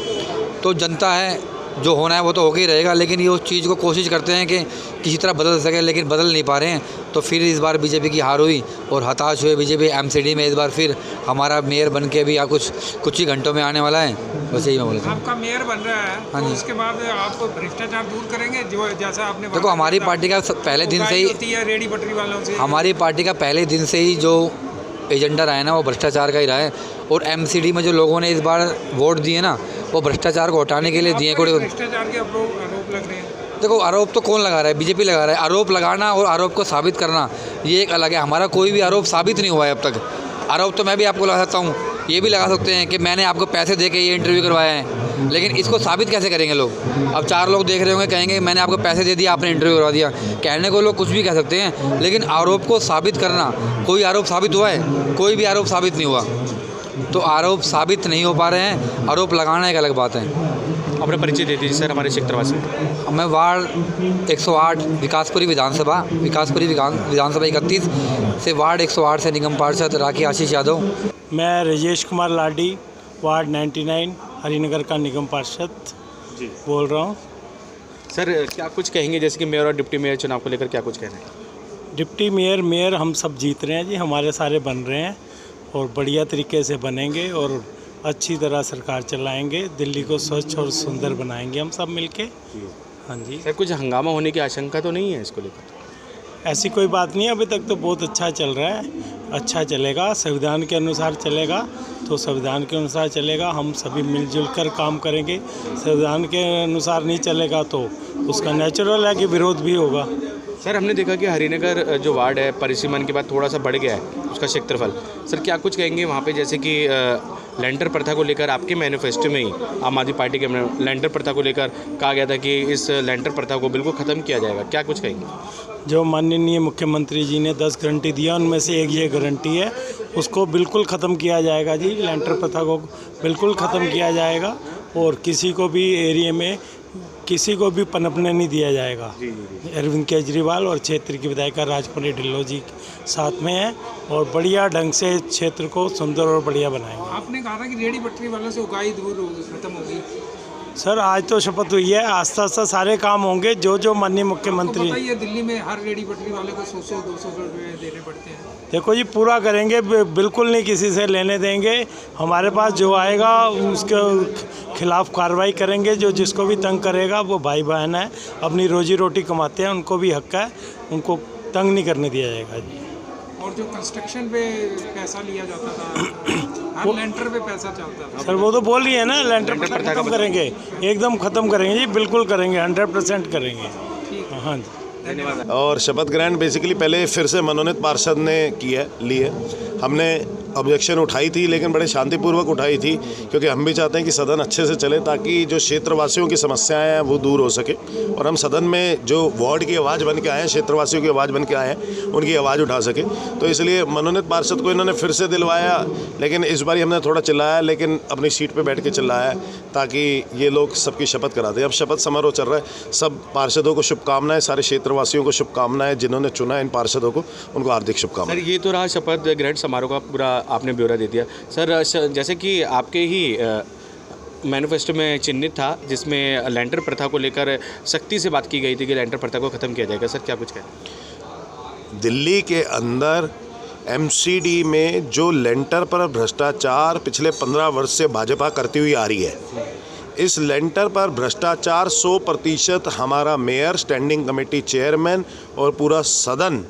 R: तो जनता है, जो होना है वो तो होके ही रहेगा, लेकिन ये उस चीज़ को कोशिश करते हैं कि किसी तरह बदल सके, लेकिन बदल नहीं पा रहे हैं। तो फिर इस बार बीजेपी की हार हुई और हताश हुए बीजेपी। एमसीडी में इस बार फिर हमारा मेयर बन के भी कुछ ही घंटों में आने वाला है। बस यही मैं बोलता हूँ।
C: आपका मेयर बन रहा है,
R: हाँ
C: तो
R: जी।
C: उसके बाद आपको भ्रष्टाचार दूर करेंगे, जो जैसा आपने
R: देखो हमारी पार्टी का पहले दिन से ही
C: होती है रेडी पटरी वालों से,
R: हमारी पार्टी का पहले दिन से ही जो एजेंडा रहा है ना वो भ्रष्टाचार का ही रहा है। और एमसीडी में जो लोगों ने इस बार वोट दिए ना वो भ्रष्टाचार को हटाने के लिए दिए।
C: भ्रष्टाचार के आरोप लग रहे हैं।
R: देखो आरोप तो कौन लगा रहा है, बीजेपी लगा रहा है। आरोप लगाना और आरोप को साबित करना ये एक अलग है। हमारा कोई भी आरोप साबित नहीं हुआ है अब तक। आरोप तो मैं भी आपको लगा सकता हूँ, ये भी लगा सकते हैं कि मैंने आपको पैसे दे के ये इंटरव्यू करवाया है, लेकिन इसको साबित कैसे करेंगे लोग? अब 4 लोग देख रहे होंगे, कहेंगे मैंने आपको पैसे दे दिया, आपने इंटरव्यू करवा दिया। कहने को लोग कुछ भी कह सकते हैं, लेकिन आरोप को साबित करना, कोई आरोप साबित हुआ है? कोई भी आरोप साबित नहीं हुआ। तो आरोप साबित नहीं हो पा रहे हैं, आरोप लगाना एक अलग बात है।
A: अपना परिचय दे दीजिए सर हमारे क्षेत्रवासी।
R: मैं वार्ड 108 विकासपुरी विधानसभा 31 से वार्ड 108 से निगम पार्षद राखी आशीष यादव।
G: मैं राजेश कुमार लाडी वार्ड 99 हरिनगर का निगम पार्षद बोल रहा हूँ।
A: सर क्या कुछ कहेंगे, जैसे कि मेयर और डिप्टी मेयर चुनाव को लेकर क्या कुछ कहना है?
G: डिप्टी मेयर हम सब जीत रहे हैं जी, हमारे सारे बन रहे हैं और बढ़िया तरीके से बनेंगे और अच्छी तरह सरकार चलाएंगे। दिल्ली को स्वच्छ और सुंदर बनाएंगे हम सब मिलके। हाँ जी।
A: सर कुछ हंगामा होने की आशंका तो नहीं है इसको लेकर?
G: ऐसी कोई बात नहीं है, अभी तक तो बहुत अच्छा चल रहा है। अच्छा चलेगा, संविधान के अनुसार चलेगा तो संविधान के अनुसार चलेगा। हम सभी मिलजुल कर काम करेंगे। संविधान के अनुसार नहीं चलेगा तो उसका नेचुरल है कि विरोध भी होगा।
A: सर हमने देखा कि हरिनगर जो वार्ड है परिसीमन के बाद थोड़ा सा बढ़ गया है उसका क्षेत्रफल। सर क्या कुछ कहेंगे वहाँ पे, जैसे कि लैंटर प्रथा को लेकर आपके मैनिफेस्टो में ही आम आदमी पार्टी के लैंटर प्रथा को लेकर कहा गया था कि इस लैंटर प्रथा को बिल्कुल ख़त्म किया जाएगा, क्या कुछ कहेंगे?
G: जो माननीय मुख्यमंत्री जी ने 10 गारंटी दिया उनमें से एक ये गारंटी है, उसको बिल्कुल ख़त्म किया जाएगा जी। लैंटर प्रथा को बिल्कुल ख़त्म किया जाएगा और किसी को भी एरिया में किसी को भी पनपने नहीं दिया जाएगा। अरविंद केजरीवाल और क्षेत्र की विधायिका राजकुमारी ढिल्लों जी साथ में हैं और बढ़िया ढंग से क्षेत्र को सुंदर और बढ़िया बनाएंगे।
C: आपने कहा था कि रेडी पटरी वालों से उगाही दूर खत्म होगी।
G: सर आज तो शपथ हुई है, आस्ता आस्ता सारे काम होंगे जो माननीय मुख्यमंत्री।
C: ये दिल्ली में हर रेडी पटरी वाले को 100-200 रुपये देने पड़ते हैं।
G: देखो जी पूरा करेंगे, बिल्कुल नहीं किसी से लेने देंगे। हमारे पास जो आएगा उसके खिलाफ कार्रवाई करेंगे। जो जिसको भी तंग करेगा वो भाई बहन है, अपनी रोजी रोटी कमाते हैं, उनको भी हक है, उनको तंग नहीं करने दिया जाएगा जी।
C: और जो कंस्ट्रक्शन पे पैसा लिया जाता था, हर लेंटर पे पैसा चलता था।
G: सर वो तो बोल रही है ना, लेंटर खत्म करेंगे, एकदम ख़त्म करेंगे जी, बिल्कुल करेंगे, 100% करेंगे। हाँ जी
S: धन्यवाद। और शपथ ग्रहण बेसिकली पहले फिर से मनोनीत पार्षद ने ली है। हमने ऑब्जेक्शन उठाई थी लेकिन बड़े शांतिपूर्वक उठाई थी, क्योंकि हम भी चाहते हैं कि सदन अच्छे से चले ताकि जो क्षेत्रवासियों की समस्याएं हैं वो दूर हो सके। और हम सदन में जो वार्ड की आवाज़ बन के आए हैं, क्षेत्रवासियों की आवाज़ बन के आए हैं, उनकी आवाज़ उठा सके। तो इसलिए मनोनीत पार्षद को इन्होंने फिर से दिलवाया, लेकिन इस बार हमने थोड़ा चिल्लाया, लेकिन अपनी सीट पर बैठ के चिल्लाया ताकि ये लोग सबकी शपथ करा दें। अब शपथ समारोह चल रहा है। सब पार्षदों को शुभकामनाएं, सारे क्षेत्रवासियों को शुभकामनाएं, जिन्होंने चुना इन पार्षदों को उनको हार्दिक शुभकामनाएं।
A: सर ये तो रहा शपथ ग्रहण समारोह का पूरा आपने ब्यौरा दे दिया। सर जैसे कि आपके ही मैनिफेस्टो में चिन्हित था जिसमें लैंटर प्रथा को लेकर सख्ती से बात की गई थी कि लैंटर प्रथा को ख़त्म किया जाएगा। सर क्या कुछ कहें?
S: दिल्ली के अंदर एमसीडी में जो लेंटर पर भ्रष्टाचार पिछले 15 वर्ष से भाजपा करती हुई आ रही है, इस लेंटर पर भ्रष्टाचार 100% हमारा मेयर, स्टैंडिंग कमेटी चेयरमैन और पूरा सदन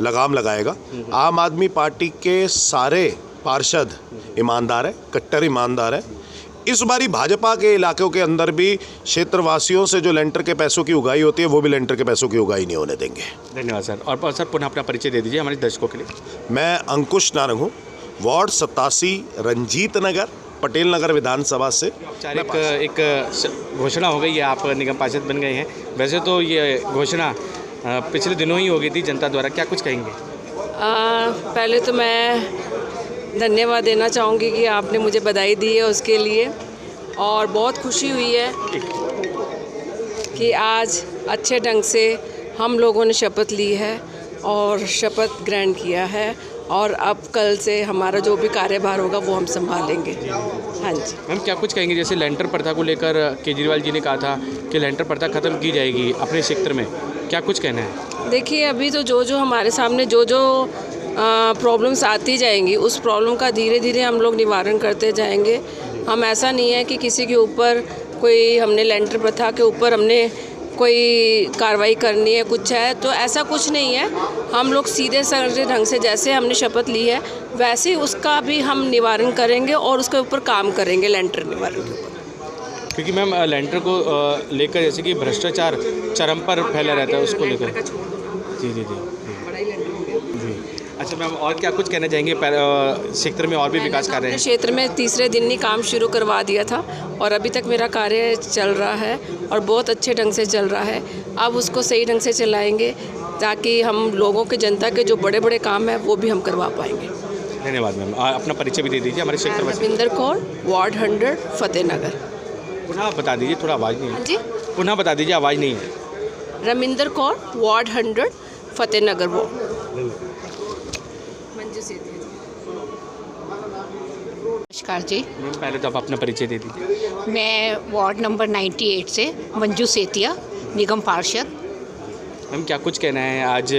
S: लगाम लगाएगा। आम आदमी पार्टी के सारे पार्षद ईमानदार है, कट्टर ईमानदार है। इस बारी भाजपा के इलाकों के अंदर भी क्षेत्रवासियों से जो लेंटर के पैसों की उगाही होती है वो भी लेंटर के पैसों की उगाही नहीं होने देंगे।
A: धन्यवाद सर। और सर पुनः अपना परिचय दे दीजिए हमारे दर्शकों के लिए।
S: मैं अंकुश नारंग हूँ, वार्ड 87 रंजीत नगर, पटेल नगर विधानसभा से।
A: एक घोषणा हो गई है, आप निगम पार्षद बन गए हैं। वैसे तो ये घोषणा पिछले दिनों ही हो गई थी जनता द्वारा, क्या कुछ कहेंगे?
T: पहले तो मैं धन्यवाद देना चाहूँगी कि आपने मुझे बधाई दी है उसके लिए, और बहुत खुशी हुई है कि आज अच्छे ढंग से हम लोगों ने शपथ ली है और शपथ ग्रहण किया है, और अब कल से हमारा जो भी कार्यभार होगा वो हम संभालेंगे। हाँ जी
A: मैम, क्या कुछ कहेंगे? जैसे लेंटर प्रथा को लेकर केजरीवाल जी ने कहा था कि लेंटर प्रथा ख़त्म की जाएगी अपने क्षेत्र में, क्या कुछ कहना है?
T: देखिए, अभी तो जो हमारे सामने जो प्रॉब्लम्स आती जाएंगी उस प्रॉब्लम का धीरे धीरे हम लोग निवारण करते जाएंगे। हम ऐसा नहीं है कि किसी के ऊपर कोई हमने लेंटर प्रथा के ऊपर हमने कोई कार्रवाई करनी है, कुछ है तो ऐसा कुछ नहीं है। हम लोग सीधे साधे ढंग से जैसे हमने शपथ ली है वैसे ही उसका भी हम निवारण करेंगे और उसके ऊपर काम करेंगे, लेंटर निवारण के ऊपर।
A: क्योंकि मैम लेंटर को लेकर जैसे कि भ्रष्टाचार चरम पर फैला रहता है, उसको लेकर। जी जी जी जी। अच्छा मैम, और क्या कुछ कहना चाहेंगे? क्षेत्र में और भी विकास कर रहे हैं?
T: क्षेत्र में तीसरे दिन ही काम शुरू करवा दिया था और अभी तक मेरा कार्य चल रहा है और बहुत अच्छे ढंग से चल रहा है। अब उसको सही ढंग से चलाएंगे ताकि हम लोगों के, जनता के जो बड़े बड़े काम हैं वो भी हम करवा पाएंगे।
A: धन्यवाद मैम। अपना परिचय भी दे दीजिए हमारे क्षेत्र में।
T: रविंदर कौर, वार्ड 100, फतेहनगर।
A: पुनः बता दीजिए, थोड़ा आवाज़ नहीं है।
T: जी,
A: पुनः बता दीजिए, आवाज़ नहीं है।
T: Ravinder Kaur, ward 100, Fatehnagar ward.
F: नमस्कार जी।
A: मैम, पहले तो आप अपना परिचय दे दीजिए।
F: मैं वार्ड नंबर 98 से मंजू सेतिया, निगम पार्षद।
A: मैम, क्या कुछ कहना है? आज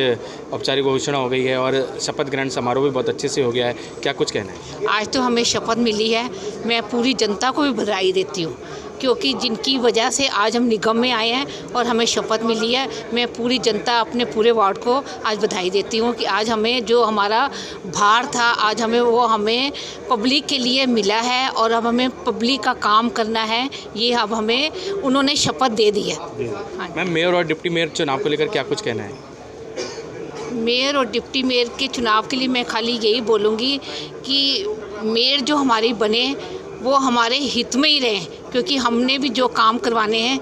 A: औपचारिक घोषणा हो गई है और शपथ ग्रहण समारोह भी बहुत अच्छे से हो गया है, क्या कुछ कहना है?
F: आज तो हमें शपथ मिली है, मैं पूरी जनता को भी बधाई देती हूँ क्योंकि जिनकी वजह से आज हम निगम में आए हैं और हमें शपथ मिली है। मैं पूरी जनता, अपने पूरे वार्ड को आज बधाई देती हूँ कि आज हमें जो हमारा भार था आज हमें पब्लिक के लिए मिला है और अब हमें पब्लिक का काम करना है, ये अब हमें उन्होंने शपथ दे दी है। हाँ।
A: मैम, मेयर और डिप्टी मेयर चुनाव को लेकर क्या कुछ कहना है?
F: मेयर और डिप्टी मेयर के चुनाव के लिए मैं खाली यही बोलूँगी कि मेयर जो हमारी बने वो हमारे हित में ही रहें, क्योंकि हमने भी जो काम करवाने हैं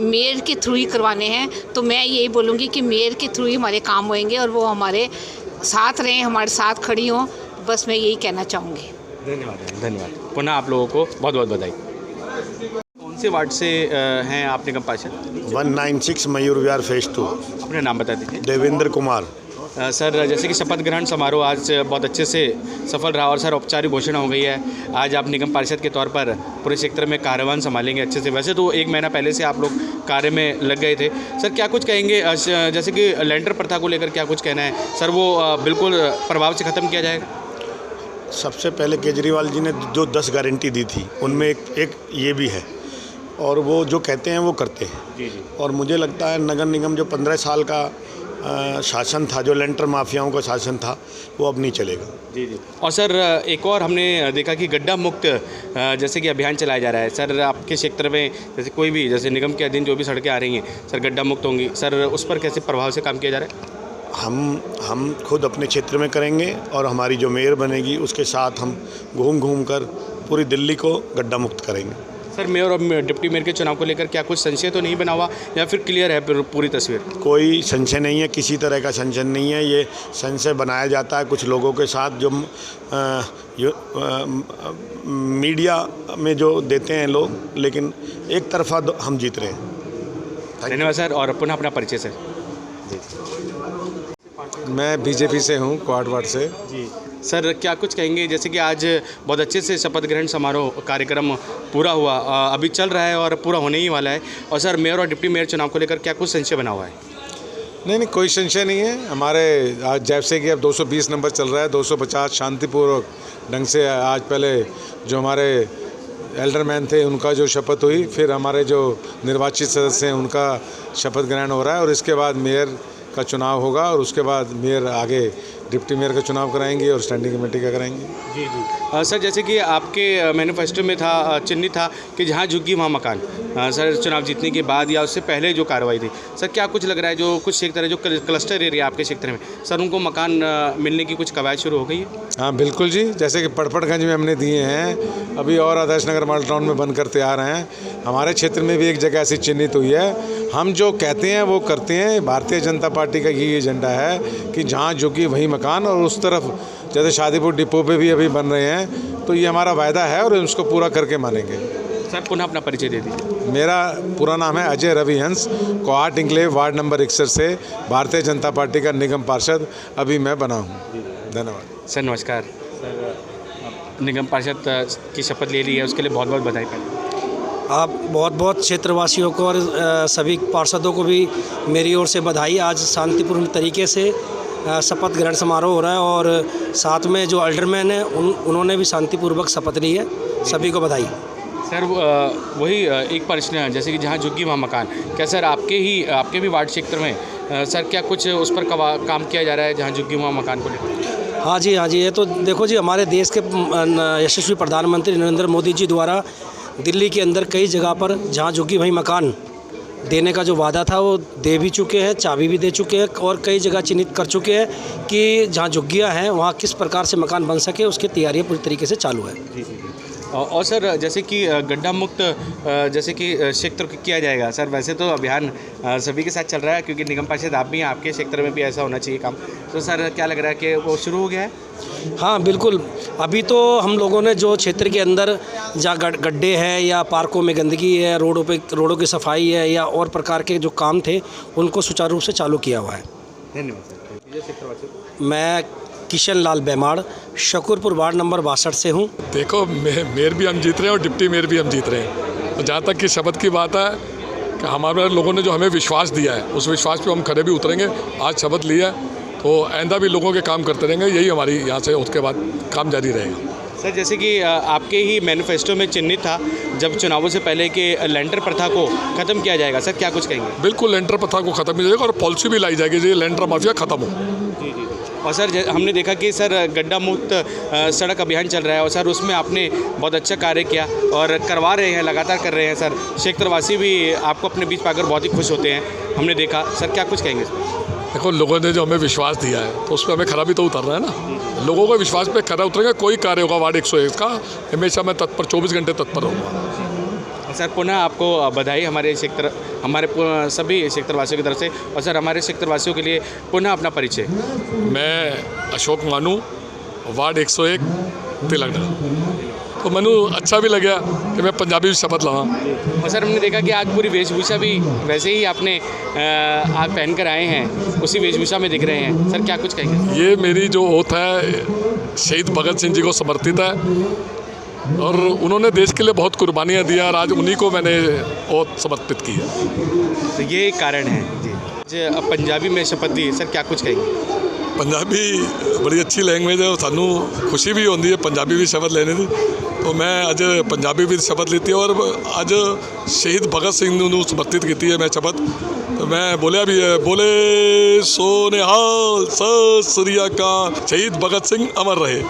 F: मेयर के थ्रू ही करवाने हैं। तो मैं यही बोलूँगी कि मेयर के थ्रू ही हमारे काम होंगे और वो हमारे साथ रहें, हमारे साथ खड़ी हों। बस मैं यही कहना चाहूँगी।
A: धन्यवाद। धन्यवाद। पुनः आप लोगों को बहुत बहुत बधाई। कौन से वार्ड से हैं आप निगम पार्षद?
S: 196 मयूर विहार फेज 2।
A: अपना नाम बता दीजिए।
S: देवेंद्र कुमार।
A: सर, जैसे कि शपथ ग्रहण समारोह आज बहुत अच्छे से सफल रहा और सर औपचारिक घोषणा हो गई है, आज आप निगम पार्षद के तौर पर पूरे क्षेत्र में कार्यभार संभालेंगे अच्छे से। वैसे तो 1 महीना पहले से आप लोग कार्य में लग गए थे। सर, क्या कुछ कहेंगे? जैसे कि लेंटर प्रथा को लेकर क्या कुछ कहना है? सर, वो बिल्कुल प्रभाव से ख़त्म किया जाएगा?
S: सबसे पहले केजरीवाल जी ने जो 10 गारंटी दी थी उनमें एक ये भी है, और वो जो कहते हैं वो करते हैं।
A: जी जी।
S: और मुझे लगता है नगर निगम जो 15 साल का शासन था, जो लेंटर माफियाओं का शासन था, वो अब नहीं चलेगा।
A: जी जी। और सर, एक और हमने देखा कि गड्ढा मुक्त जैसे कि अभियान चलाया जा रहा है। सर, आपके क्षेत्र में जैसे कोई भी, जैसे निगम के अधीन जो भी सड़कें आ रही हैं सर गड्ढा मुक्त होंगी, सर उस पर कैसे प्रभाव से काम किया जा रहा है?
S: हम खुद अपने क्षेत्र में करेंगे और हमारी जो मेयर बनेगी उसके साथ हम घूम कर पूरी दिल्ली को गड्ढा मुक्त करेंगे।
A: सर, मेयर और डिप्टी मेयर के चुनाव को लेकर क्या कुछ संशय तो नहीं बना हुआ या फिर क्लियर है पूरी तस्वीर?
S: कोई संशय नहीं है, किसी तरह का संशय नहीं है। ये संशय बनाया जाता है कुछ लोगों के साथ, जो मीडिया में जो देते हैं लोग, लेकिन एक तरफा हम जीत रहे हैं।
A: धन्यवाद सर। और पुनः अपना परिचय सर।
U: मैं बीजेपी से हूँ, क्वाड वार्ड से।
A: जी सर, क्या कुछ कहेंगे? जैसे कि आज बहुत अच्छे से शपथ ग्रहण समारोह कार्यक्रम पूरा हुआ, अभी चल रहा है और पूरा होने ही वाला है, और सर मेयर और डिप्टी मेयर चुनाव को लेकर क्या कुछ संशय बना हुआ है?
U: नहीं, कोई संशय नहीं है। हमारे आज जैसे कि अब 220 नंबर चल रहा है, 250 शांतिपूर्वक ढंग से आज पहले जो हमारे एल्डरमैन थे उनका जो शपथ हुई, फिर हमारे जो निर्वाचित सदस्य हैं उनका शपथ ग्रहण हो रहा है और इसके बाद मेयर का चुनाव होगा और उसके बाद मेयर आगे डिप्टी मेयर का चुनाव कराएंगे और स्टैंडिंग कमेटी का कराएंगे।
A: जी जी सर, जैसे कि आपके मैनिफेस्टो में था, चिन्हित था कि जहाँ झुग्गी वहाँ मकान। सर, चुनाव जीतने के बाद या उससे पहले जो कार्रवाई थी, सर क्या कुछ लग रहा है जो कुछ क्षेत्र है, जो क्लस्टर एरिया आपके क्षेत्र में, सर उनको मकान मिलने की कुछ कवायद शुरू हो गई है?
U: हाँ बिल्कुल जी, जैसे कि पड़पड़गंज में हमने दिए हैं, अभी और आदर्श नगर मॉडल टाउन में बन कर तैयार हैं। हमारे क्षेत्र में भी एक जगह ऐसी चिन्हित हुई है। हम जो कहते हैं वो करते हैं। भारतीय जनता पार्टी का यही एजेंडा है कि जहाँ झुग्गी वहीं मकान, और उस तरफ जैसे शादीपुर डिपो पे भी अभी बन रहे हैं, तो ये हमारा वायदा है और उसको पूरा करके मानेंगे।
A: सर पुनः अपना परिचय दे दीजिए।
U: मेरा पूरा नाम है अजय रवि हंस, कोहाट इंक्लेव वार्ड नंबर 61 से भारतीय जनता पार्टी का निगम पार्षद अभी मैं बना हूँ। धन्यवाद
A: सर। नमस्कार सर, निगम पार्षद की शपथ ले ली है, उसके लिए बहुत बहुत बधाई।
B: आप बहुत बहुत क्षेत्रवासियों को और सभी पार्षदों को भी मेरी ओर से बधाई। आज शांतिपूर्ण तरीके से शपथ ग्रहण समारोह हो रहा है और साथ में जो अल्डरमैन हैं उन्होंने भी शांतिपूर्वक शपथ ली है। सभी को बधाई।
A: सर वही एक प्रश्न है, जैसे कि जहाँ झुग्गी वहाँ मकान, क्या सर आपके भी वार्ड क्षेत्र में सर क्या कुछ उस पर काम किया जा रहा है जहाँ झुग्गी वहाँ मकान को लेकर?
B: हाँ जी, ये तो देखो जी, हमारे देश के यशस्वी प्रधानमंत्री नरेंद्र मोदी जी द्वारा दिल्ली के अंदर कई जगह पर जहाँ झुग्गी वहीं मकान देने का जो वादा था वो दे भी चुके हैं, चाबी भी दे चुके हैं और कई जगह चिन्हित कर चुके हैं कि जहाँ झुग्गियाँ हैं वहाँ किस प्रकार से मकान बन सके, उसकी तैयारियाँ पूरी तरीके से चालू है।
A: जी जी। और सर जैसे कि गड्ढा मुक्त जैसे कि क्षेत्र किया जाएगा, सर वैसे तो अभियान सभी के साथ चल रहा है, क्योंकि निगम पार्षद आप भी हैं, आपके क्षेत्र में भी ऐसा होना चाहिए काम, तो सर क्या लग रहा है कि वो शुरू हो गया है?
B: हाँ बिल्कुल, अभी तो हम लोगों ने जो क्षेत्र के अंदर जहाँ गड्ढे हैं या पार्कों में गंदगी है, रोडों की सफाई है या और प्रकार के जो काम थे उनको सुचारू रूप से चालू किया हुआ है।
A: धन्यवाद सर।
B: मैं किशन लाल बेमाड़, शकूरपुर वार्ड नंबर 62 से हूँ।
H: देखो, मेयर भी हम जीत रहे हैं और डिप्टी मेयर भी हम जीत रहे हैं। और जहाँ तक कि शपथ की बात है कि हमारे लोगों ने जो हमें विश्वास दिया है उस विश्वास पे हम खड़े भी उतरेंगे। आज शपथ ली है तो आइंदा भी लोगों के काम करते रहेंगे, यही हमारी यहाँ से उसके बाद काम जारी रहेगा।
A: सर जैसे कि आपके ही मैनिफेस्टो में चिन्हित था जब चुनावों से पहले कि लेंटर प्रथा को खत्म किया जाएगा, सर क्या कुछ कहेंगे?
H: बिल्कुल, लेंटर प्रथा को खत्म किया जाएगा और पॉलिसी भी लाई जाएगी, लेंटर माफिया खत्म हो।
A: जी जी। और सर हमने देखा कि सर गड्ढा मुक्त सड़क अभियान चल रहा है और सर उसमें आपने बहुत अच्छा कार्य किया और करवा रहे हैं, लगातार कर रहे हैं सर। क्षेत्रवासी भी आपको अपने बीच पाकर बहुत ही खुश होते हैं, हमने देखा। सर क्या कुछ कहेंगे?
H: देखो, लोगों ने जो हमें विश्वास दिया है तो उस पर हमें खरा भी तो उतरना है ना। लोगों के विश्वास पे खरा उतरेंगे, कोई कार्य होगा वार्ड 101 का हमेशा मैं तत्पर 24 घंटे तत्पर रहूँगा।
A: सर पुनः आपको बधाई हमारे सभी क्षेत्रवासियों की तरफ से। और सर हमारे क्षेत्रवासियों के लिए पुनः अपना परिचय।
H: मैं अशोक मानू, वार्ड 101 तिलक। तो मैंने अच्छा भी लगा कि मैं पंजाबी शपथ लावा।
A: और सर हमने देखा कि आज पूरी वेशभूषा भी वैसे ही आपने आज पहन कर आए हैं, उसी वेशभूषा में दिख रहे हैं, सर क्या कुछ कहेंगे?
H: ये मेरी जो ओथ है शहीद भगत सिंह जी को समर्पित है और उन्होंने देश के लिए बहुत कुर्बानियाँ दिया और आज उन्हीं को मैंने ओथ समर्पित की है।
A: तो ये एक कारण है जी। अब पंजाबी में शपथ दी, सर क्या कुछ कहेंगे?
H: पंजाबी बड़ी अच्छी लैंग्वेज है और सानू खुशी भी होती है पंजाबी भी शपथ लेने की। तो मैं अज पंजाबी भी शपथ लीती है और अज शहीद भगत सिंह नूं समर्पित की है मैं शपथ। तो मैं बोलिया भी है, बोले सो निहाल सत श्री अकाल, शहीद भगत सिंह अमर रहे।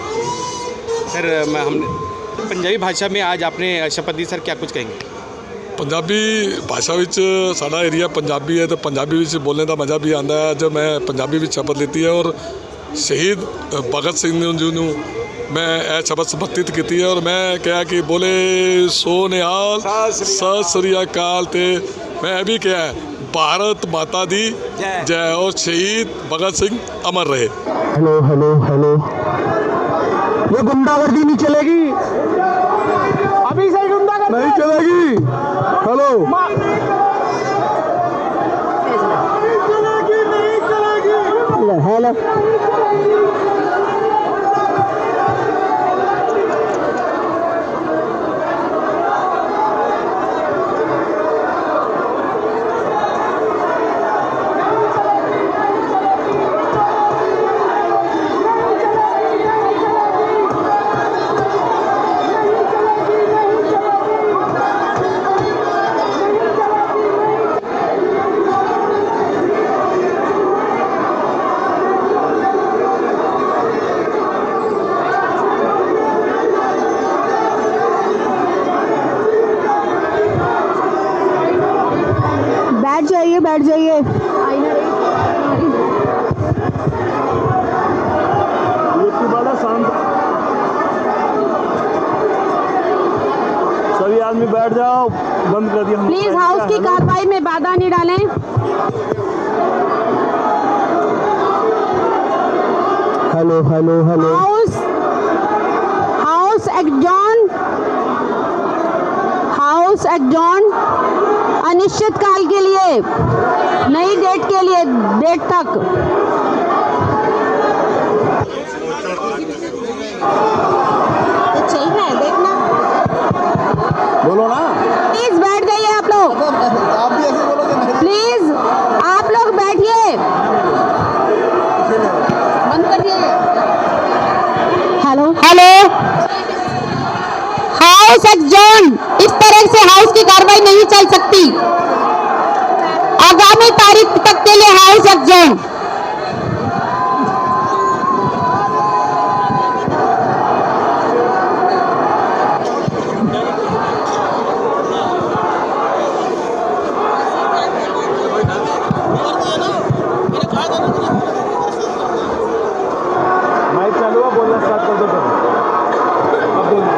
A: सर हमने पंजाबी भाषा में आज आपने शपथ दी, सर क्या कुछ कहेंगे?
H: पंजाबी भाषा विच साडा एरिया पंजाबी है तो पंजाबी विच बोलने का मज़ा भी आता है। जब मैं पंजाबी विच शपथ लीती है और शहीद भगत सिंह जी नूं मैं यह शपथ समर्पित की है और मैं कहा कि बोले सो निहाल सत श्री अकाल। ते मैं भी कहा है भारत माता दी जय और शहीद भगत सिंह अमर रहे।
E: हेलो हेलो हेलो, ये गुंडागर्दी नहीं चलेगी, अभी से गुंडागर्दी नहीं चलेगी। हेलो हेलो
I: बैठ जाइए, बैठ जाइए।
V: सभी आदमी बैठ जाओ, बंद कर दिया।
I: प्लीज हाउस की कार्रवाई में बाधा नहीं डालें।
V: Hello hello hello.
I: House adjourn, house adjourn अनिश्चित काल के लिए, नई डेट के लिए, डेट तक। चल रहा है, देखना।
V: बोलो ना।
I: प्लीज बैठ जाइए आप लोग।
V: आप भी ऐसे बोलोगे।
I: प्लीज आप लोग बैठिए, बंद करिए। Hello hello. हाउस एडजॉर्न, इस तरह से हाउस की कार्रवाई नहीं चल सकती। आगामी तारीख तक के लिए हाउस एडजॉर्न।
V: माइक चालू है, बोलना स्टार्ट कर दो। अब बोलिए।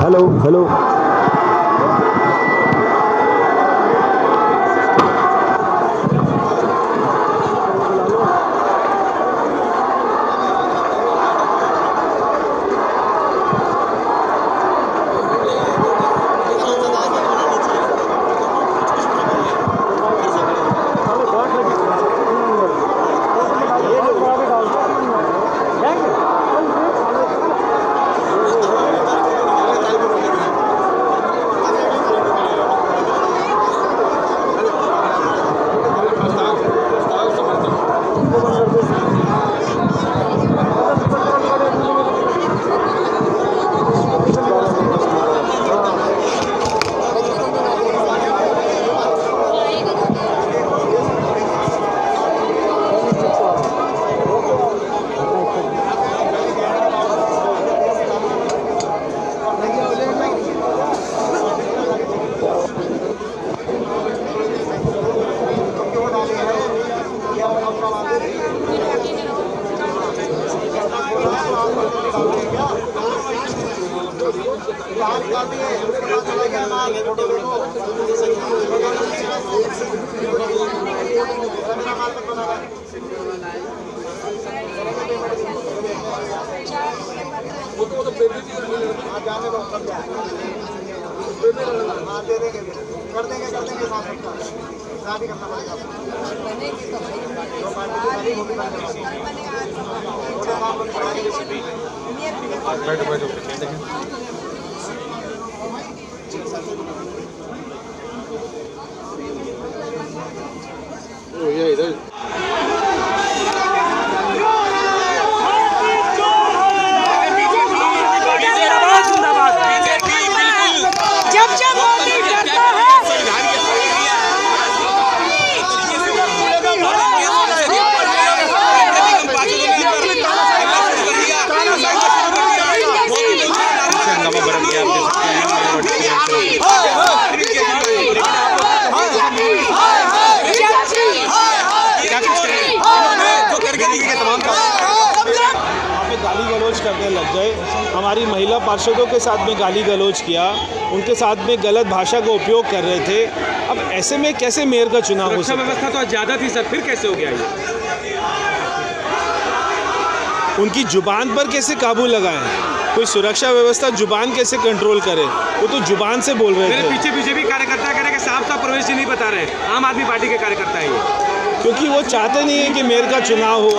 V: Hello hello.
W: करने लग गए, हमारी महिला पार्षदों के साथ में गाली गलौज किया, उनके साथ में गलत भाषा का उपयोग कर रहे थे। अब ऐसे में कैसे मेयर का चुनाव हो सकता है?
A: व्यवस्था तो ज़्यादा थी सर, फिर कैसे हो गया ये?
W: उनकी जुबान पर कैसे काबू लगाएं? कोई सुरक्षा व्यवस्था जुबान कैसे कंट्रोल करे? वो तो जुबान से बोल रहे थे।
A: पीछे पीछे भी कार्यकर्ता कह रहे हैं कि साफ साफ प्रवेश नहीं बता रहे, आम आदमी पार्टी के कार्यकर्ता है ये,
W: क्योंकि वो चाहते नहीं है कि मेयर का चुनाव हो।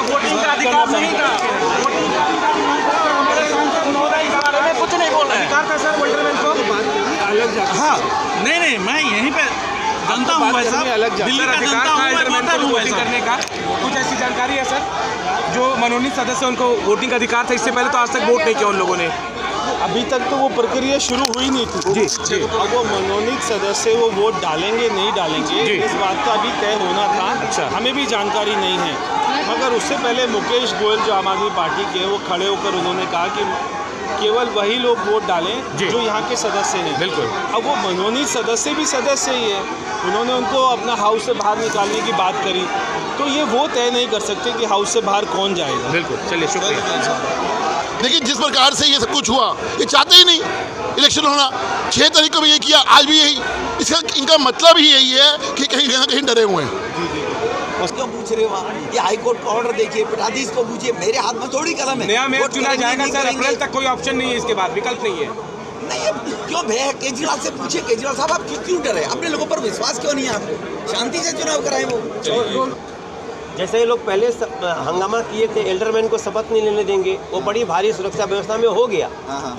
A: वोटिंग का अधिकार नहीं था, कुछ नहीं बोल रहे अधिकार था सर वोल्डरमैन को अलग।
X: हाँ नहीं मैं यहीं पे जनता हूँ भाई साहब, दिल्ली का जनता हूँ, मैं वोटर हूँ
A: वोटिंग करने का। कुछ ऐसी जानकारी है सर, जो मनोनीत सदस्य उनको वोटिंग का अधिकार था, इससे पहले तो आज तक वोट नहीं किया उन लोगों ने।
W: अभी तक तो वो प्रक्रिया शुरू हुई नहीं थी
A: जी जी।
W: अब वो मनोनीत सदस्य वो वोट डालेंगे नहीं डालेंगे इस बात का अभी तय होना था।
A: अच्छा।
W: हमें भी जानकारी नहीं है, मगर उससे पहले मुकेश गोयल जो आम आदमी पार्टी के हैं वो खड़े होकर उन्होंने कहा कि केवल वही लोग वोट डालें जो यहाँ के सदस्य हैं।
A: बिल्कुल।
W: अब वो मनोनीत सदस्य भी सदस्य ही है, उन्होंने उनको अपना हाउस से बाहर निकालने की बात करी, तो ये वो तय नहीं कर सकते कि हाउस से बाहर कौन जाएगा।
A: बिल्कुल, चलिए शुक्रिया।
D: लेकिन जिस प्रकार से ये सब कुछ हुआ, ये चाहते ही नहीं इलेक्शन होना। 6 तारीख को भी ये किया, आज भी यही। इसका इनका मतलब ही यही है कि कहीं ना कहीं डरे हुए हैं।
J: क्यों पूछ रहे हो आप? ये हाई कोर्ट का ऑर्डर देखिए, पटाधीश को पूछिए, मेरे हाथ में थोड़ी कलम है।
A: नया मेयर चुना जाएगा सर,
J: करेंगे।
A: अप्रैल तक कोई ऑप्शन नहीं है, इसके बाद विकल्प नहीं है।
J: नहीं, अब क्यों भैया केजरीवाल से पूछिए, केजरीवाल साहब आप क्यों डरे? अपने लोगों पर विश्वास क्यों नहीं है आपको? शांति से चुनाव कराए वो।
K: जैसे ये लोग पहले हंगामा किए थे, एल्डरमैन को शपथ नहीं लेने देंगे, वो बड़ी भारी सुरक्षा व्यवस्था में हो गया,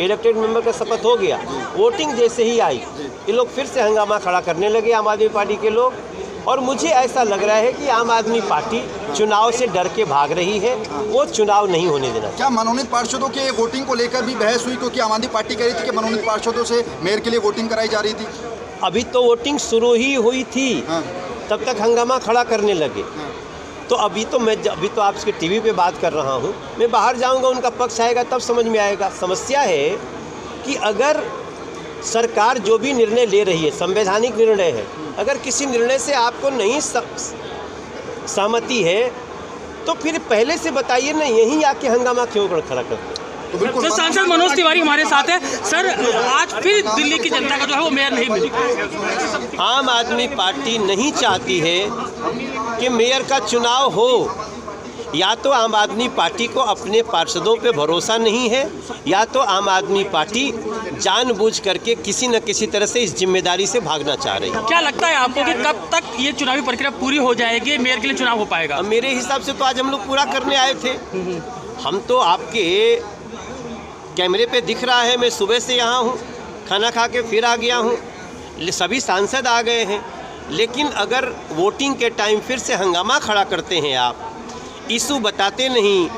K: इलेक्टेड मेंबर का शपथ हो गया, वोटिंग जैसे ही आई ये लोग फिर से हंगामा खड़ा करने लगे आम आदमी पार्टी के लोग। और मुझे ऐसा लग रहा है कि आम आदमी पार्टी चुनाव से डर के भाग रही है, वो चुनाव नहीं होने देना।
L: क्या मनोनीत पार्षदों के वोटिंग को लेकर भी बहस हुई, क्योंकि आम आदमी पार्टी कह रही थी कि मनोनीत पार्षदों से मेयर के लिए वोटिंग कराई जा रही थी?
K: अभी तो वोटिंग शुरू ही हुई थी, तब तक हंगामा खड़ा करने लगे। तो अभी तो आपके टीवी पे बात कर रहा हूँ, मैं बाहर जाऊँगा, उनका पक्ष आएगा तब समझ में आएगा। समस्या है कि अगर सरकार जो भी निर्णय ले रही है, संवैधानिक निर्णय है, अगर किसी निर्णय से आपको नहीं सहमति है तो फिर पहले से बताइए ना, यहीं आके हंगामा क्यों खड़ा करते?
X: सर, सांसद मनोज तिवारी हमारे साथ है। सर, आज फिर दिल्ली की जनता का जो है वो मेयर नहीं मिली।
K: आम आदमी पार्टी नहीं चाहती है कि मेयर का चुनाव हो। या तो आम आदमी पार्टी को अपने पार्षदों पे भरोसा नहीं है, या तो आम आदमी पार्टी जानबूझ करके किसी न किसी तरह से इस जिम्मेदारी से भागना चाह रही है।
X: क्या लगता है आपको कि कब तक ये चुनावी प्रक्रिया पूरी हो जाएगी, मेयर के लिए चुनाव हो पाएगा?
K: मेरे हिसाब से तो आज हम लोग पूरा करने आए थे। हम तो आपके कैमरे पे दिख रहा है, मैं सुबह से यहाँ हूँ, खाना खा के फिर आ गया हूँ, सभी सांसद आ गए हैं। लेकिन अगर वोटिंग के टाइम फिर से हंगामा खड़ा करते हैं, आप इशू बताते नहीं,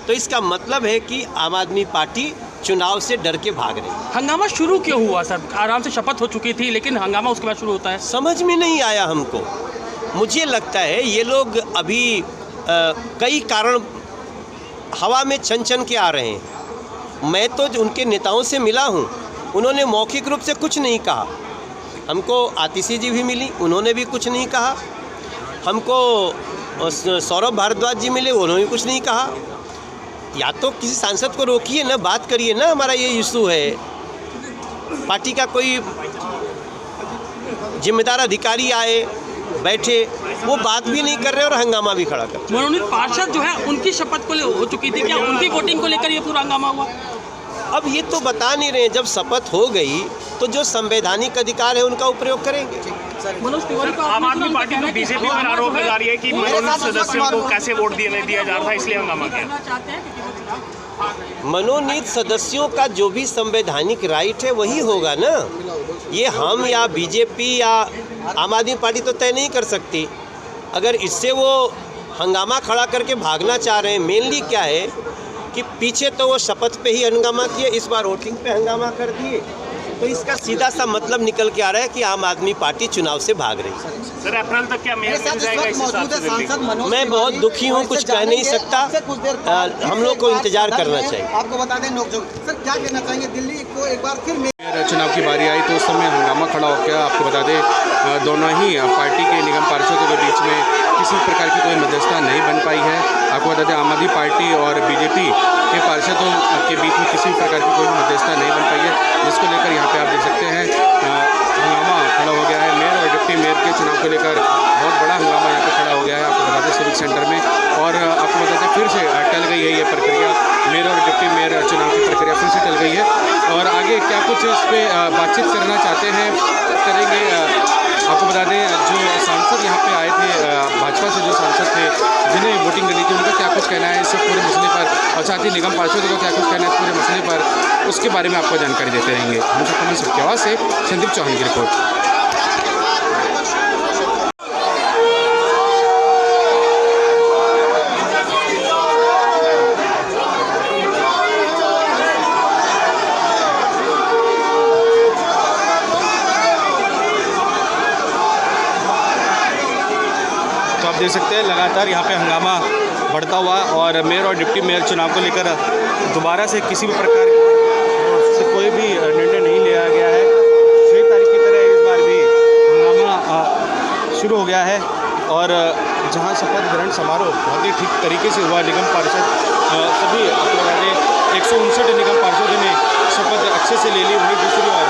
K: तो इसका मतलब है कि आम आदमी पार्टी चुनाव से डर के भाग रही है।
X: हंगामा शुरू क्यों हुआ सर? आराम से शपथ हो चुकी थी, लेकिन हंगामा उसके बाद शुरू होता है।
K: समझ में नहीं आया हमको। मुझे लगता है ये लोग अभी कई कारण हवा में छन छन के आ रहे हैं। मैं तो उनके नेताओं से मिला हूँ, उन्होंने मौखिक रूप से कुछ नहीं कहा। हमको आतिशी जी भी मिली, उन्होंने भी कुछ नहीं कहा। हमको सौरभ भारद्वाज जी मिले, उन्होंने भी कुछ नहीं कहा। या तो किसी सांसद को रोकिए ना, बात करिए ना, हमारा ये इशू है। पार्टी का कोई जिम्मेदार अधिकारी आए, बैठे, वो बात भी नहीं कर रहे और हंगामा भी खड़ा कर।
X: मनोनीत पार्षद जो है उनकी शपथ को हो चुकी थी, क्या उनकी वोटिंग को लेकर ये पूरा हंगामा हुआ?
K: अब ये तो बता नहीं रहे हैं। जब शपथ हो गई तो जो संवैधानिक अधिकार है उनका उपयोग करेंगे।
X: मनोज तिवारी को
Y: आम आदमी पार्टी तो बीजेपी पर आरोप लगा रही है कि मनोनीत सदस्यों को कैसे वोट दिया जा रहा था, इसलिए हंगामा किया।
K: मनोनीत सदस्यों का जो भी संवैधानिक राइट है वही होगा ना। ये हम या बीजेपी या आम आदमी पार्टी तो तय नहीं कर सकती। अगर इससे वो हंगामा खड़ा करके भागना चाह रहे हैं, मेनली क्या है कि पीछे तो वो शपथ पे ही हंगामा किए, इस बार वोटिंग पे हंगामा कर दिए, तो इसका सीधा सा मतलब निकल के आ रहा है कि आम आदमी पार्टी चुनाव से भाग रही है।
Y: सर, अप्रैल तक क्या मेयर मिल जाएगा इस हिसाब से?
K: मैं बहुत दुखी हूँ, कुछ कह नहीं सकता। हम लोग को इंतजार करना चाहिए।
L: आपको बता दें नोकझोंक सर क्या कहना चाहेंगे? दिल्ली को एक बार फिर
A: चुनाव की बारी आई तो उस समय हंगामा खड़ा हो गया। आपको बता दें दोनों ही पार्टी के निगम पार्षदों के बीच में किसी प्रकार की कोई मध्यस्थता नहीं बन पाई है। आपको बता दें आम आदमी पार्टी और बीजेपी के पार्षदों के बीच में किसी प्रकार की कोई मध्यस्थता नहीं बन पाई है, जिसको लेकर यहाँ पे आप देख सकते हैं हंगामा खड़ा हो गया है। मेयर और डिप्टी मेयर के चुनाव को लेकर बहुत बड़ा हंगामा यहाँ पे खड़ा हो गया है। आपको बता दें सिविक सेंटर में, और आपको बता दें फिर से टल गई है ये प्रक्रिया। मेयर और डिप्टी मेयर चुनाव की प्रक्रिया फिर से टल गई है, और आगे क्या कुछ इस पर बातचीत करना चाहते हैं करेंगे। आपको बता दें जो सांसद यहाँ पे आए थे, भाजपा से जो सांसद थे जिन्हें वोटिंग करनी थी, उनका क्या कुछ कहना है इस पूरे मसले पर, और साथ ही निगम पार्षदों का क्या कुछ कहना है इस पूरे मसले पर, उसके बारे में आपको जानकारी देते रहेंगे। हम सबकी आवाज़ से संदीप चौहान की रिपोर्ट। देख सकते हैं लगातार यहाँ पे हंगामा बढ़ता हुआ और मेयर और डिप्टी मेयर चुनाव को लेकर दोबारा से किसी भी प्रकार से कोई भी निर्णय नहीं लिया गया है। 6 तारीख की तरह इस बार भी हंगामा शुरू हो गया है और जहाँ शपथ ग्रहण समारोह बहुत ही ठीक तरीके से हुआ। निगम पार्षद सभी आपको बता दें 159 निगम पार्षदों ने शपथ अच्छे से ले ली। वहीं दूसरी ओर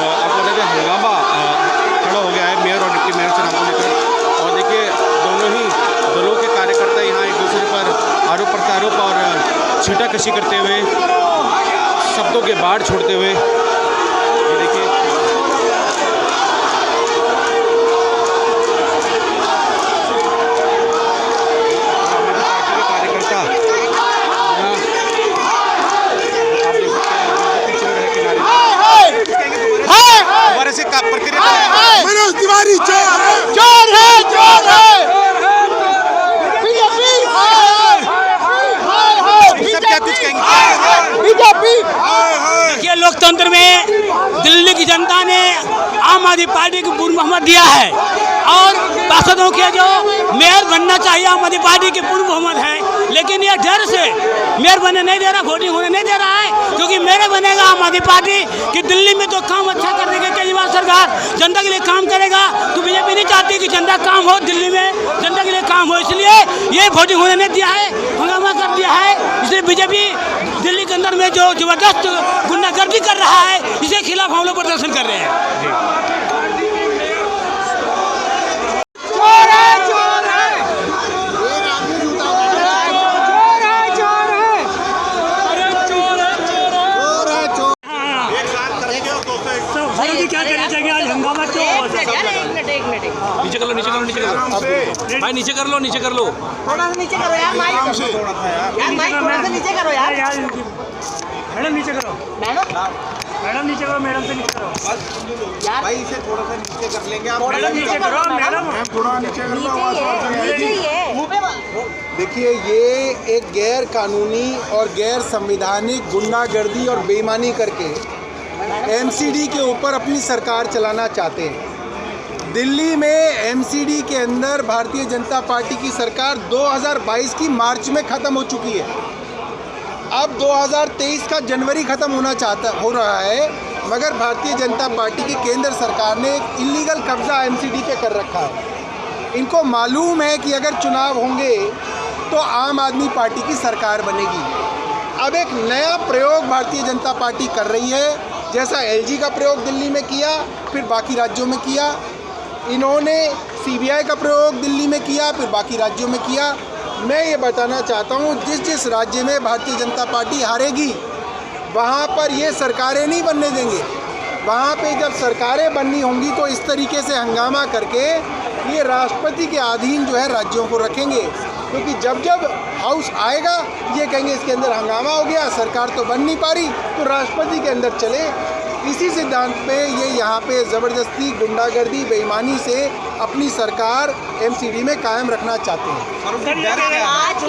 A: आपको बता दें हंगामा खड़ा हो गया है मेयर और डिप्टी मेयर चुनाव को लेकर। और देखिए दोनों ही दलों के कार्यकर्ता यहाँ एक दूसरे पर आरोप प्रत्यारोप और छींटाकशी करते हुए, शब्दों के बाढ़ छोड़ते हुए, ये देखिए प्रक्रिया
M: मनोज तिवारी चोर है, चोर है, चोर है। बीजेपी
A: क्या कुछ कहेंगे?
M: बीजेपी
N: देखिए, लोकतंत्र में दिल्ली की जनता ने आम आदमी पार्टी को पूर्ण बहुमत दिया है और पार्षदों के जो मेयर बनना चाहिए आम आदमी पार्टी की पूर्ण बहुमत है, लेकिन ये डर से मेयर बनने नहीं दे रहा, वोटिंग होने नहीं दे रहा है, क्योंकि मेयर बनेगा आम आदमी पार्टी कि दिल्ली में तो काम अच्छा कर देगी केजरीवाल सरकार, जनता के लिए काम करेगा। तो बीजेपी नहीं चाहती कि जनता काम हो, दिल्ली में जनता के लिए काम हो, इसलिए ये वोटिंग होने नहीं दिया है, हंगामा कर दिया है। इसलिए बीजेपी दिल्ली के अंदर में जो जबरदस्त गुंडागर्दी कर रहा है, इसके खिलाफ हम लोग प्रदर्शन कर रहे हैं। क्या कहना चाहिए आज हंगामा क्यों हुआ?
T: एक मिनट
N: नीचे कर लो, नीचे कर लो, नीचे कर लो भाई, नीचे कर लो, नीचे कर लो,
T: थोड़ा सा नीचे करो यार, माइक थोड़ा सा नीचे करो यार।
N: मैडम नीचे करो, मैडम नीचे करो, मैडम से नीचे करो
T: यार
M: भाई, इसे थोड़ा सा नीचे कर लेंगे आप।
N: मैडम नीचे करो, मैडम
M: थोड़ा नीचे कर लो।
L: देखिए, ये एक गैर कानूनी और गैर संवैधानिक गुंडागर्दी और बेईमानी करके एमसीडी के ऊपर अपनी सरकार चलाना चाहते हैं। दिल्ली में एमसीडी के अंदर भारतीय जनता पार्टी की सरकार 2022 की मार्च में ख़त्म हो चुकी है। अब 2023 का जनवरी ख़त्म हो रहा है, मगर भारतीय जनता पार्टी की केंद्र सरकार ने एक इलीगल कब्ज़ा एमसीडी पे कर रखा है। इनको मालूम है कि अगर चुनाव होंगे तो आम आदमी पार्टी की सरकार बनेगी। अब एक नया प्रयोग भारतीय जनता पार्टी कर रही है, जैसा एलजी का प्रयोग दिल्ली में किया, फिर बाकी राज्यों में किया। इन्होंने सीबीआई का प्रयोग दिल्ली में किया, फिर बाकी राज्यों में किया। मैं ये बताना चाहता हूँ, जिस राज्य में भारतीय जनता पार्टी हारेगी वहाँ पर ये सरकारें नहीं बनने देंगे। वहाँ पे जब सरकारें बननी होंगी तो इस तरीके से हंगामा करके ये राष्ट्रपति के अधीन जो है राज्यों को रखेंगे, क्योंकि जब जब हाउस आएगा ये कहेंगे इसके अंदर हंगामा हो गया, सरकार तो बन नहीं पा रही, तो राष्ट्रपति के अंदर चले। इसी सिद्धांत पे ये यहाँ पे ज़बरदस्ती गुंडागर्दी बेईमानी से अपनी सरकार एमसीडी में कायम रखना चाहते हैं।
N: आज के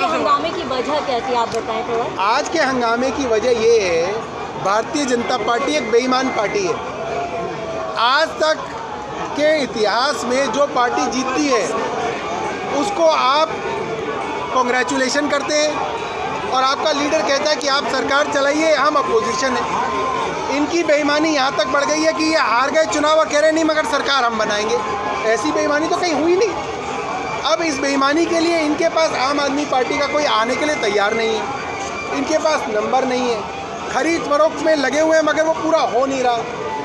I: हंगामे की वजह क्या थी, आप बताएं थोड़ा।
L: आज के हंगामे की वजह ये है, भारतीय जनता पार्टी एक बेईमान पार्टी है। आज तक के इतिहास में जो पार्टी जीतती है उसको आप कॉन्ग्रेचुलेशन करते हैं और आपका लीडर कहता है कि आप सरकार चलाइए, हम अपोजिशन हैं। इनकी बेईमानी यहाँ तक बढ़ गई है कि ये हार गए चुनाव और कह रहे नहीं मगर सरकार हम बनाएंगे। ऐसी बेईमानी तो कहीं हुई नहीं। अब इस बेईमानी के लिए इनके पास आम आदमी पार्टी का कोई आने के लिए तैयार नहीं है, इनके पास नंबर नहीं है, खरीद फरोख्त में लगे हुए हैं मगर वो पूरा हो नहीं रहा।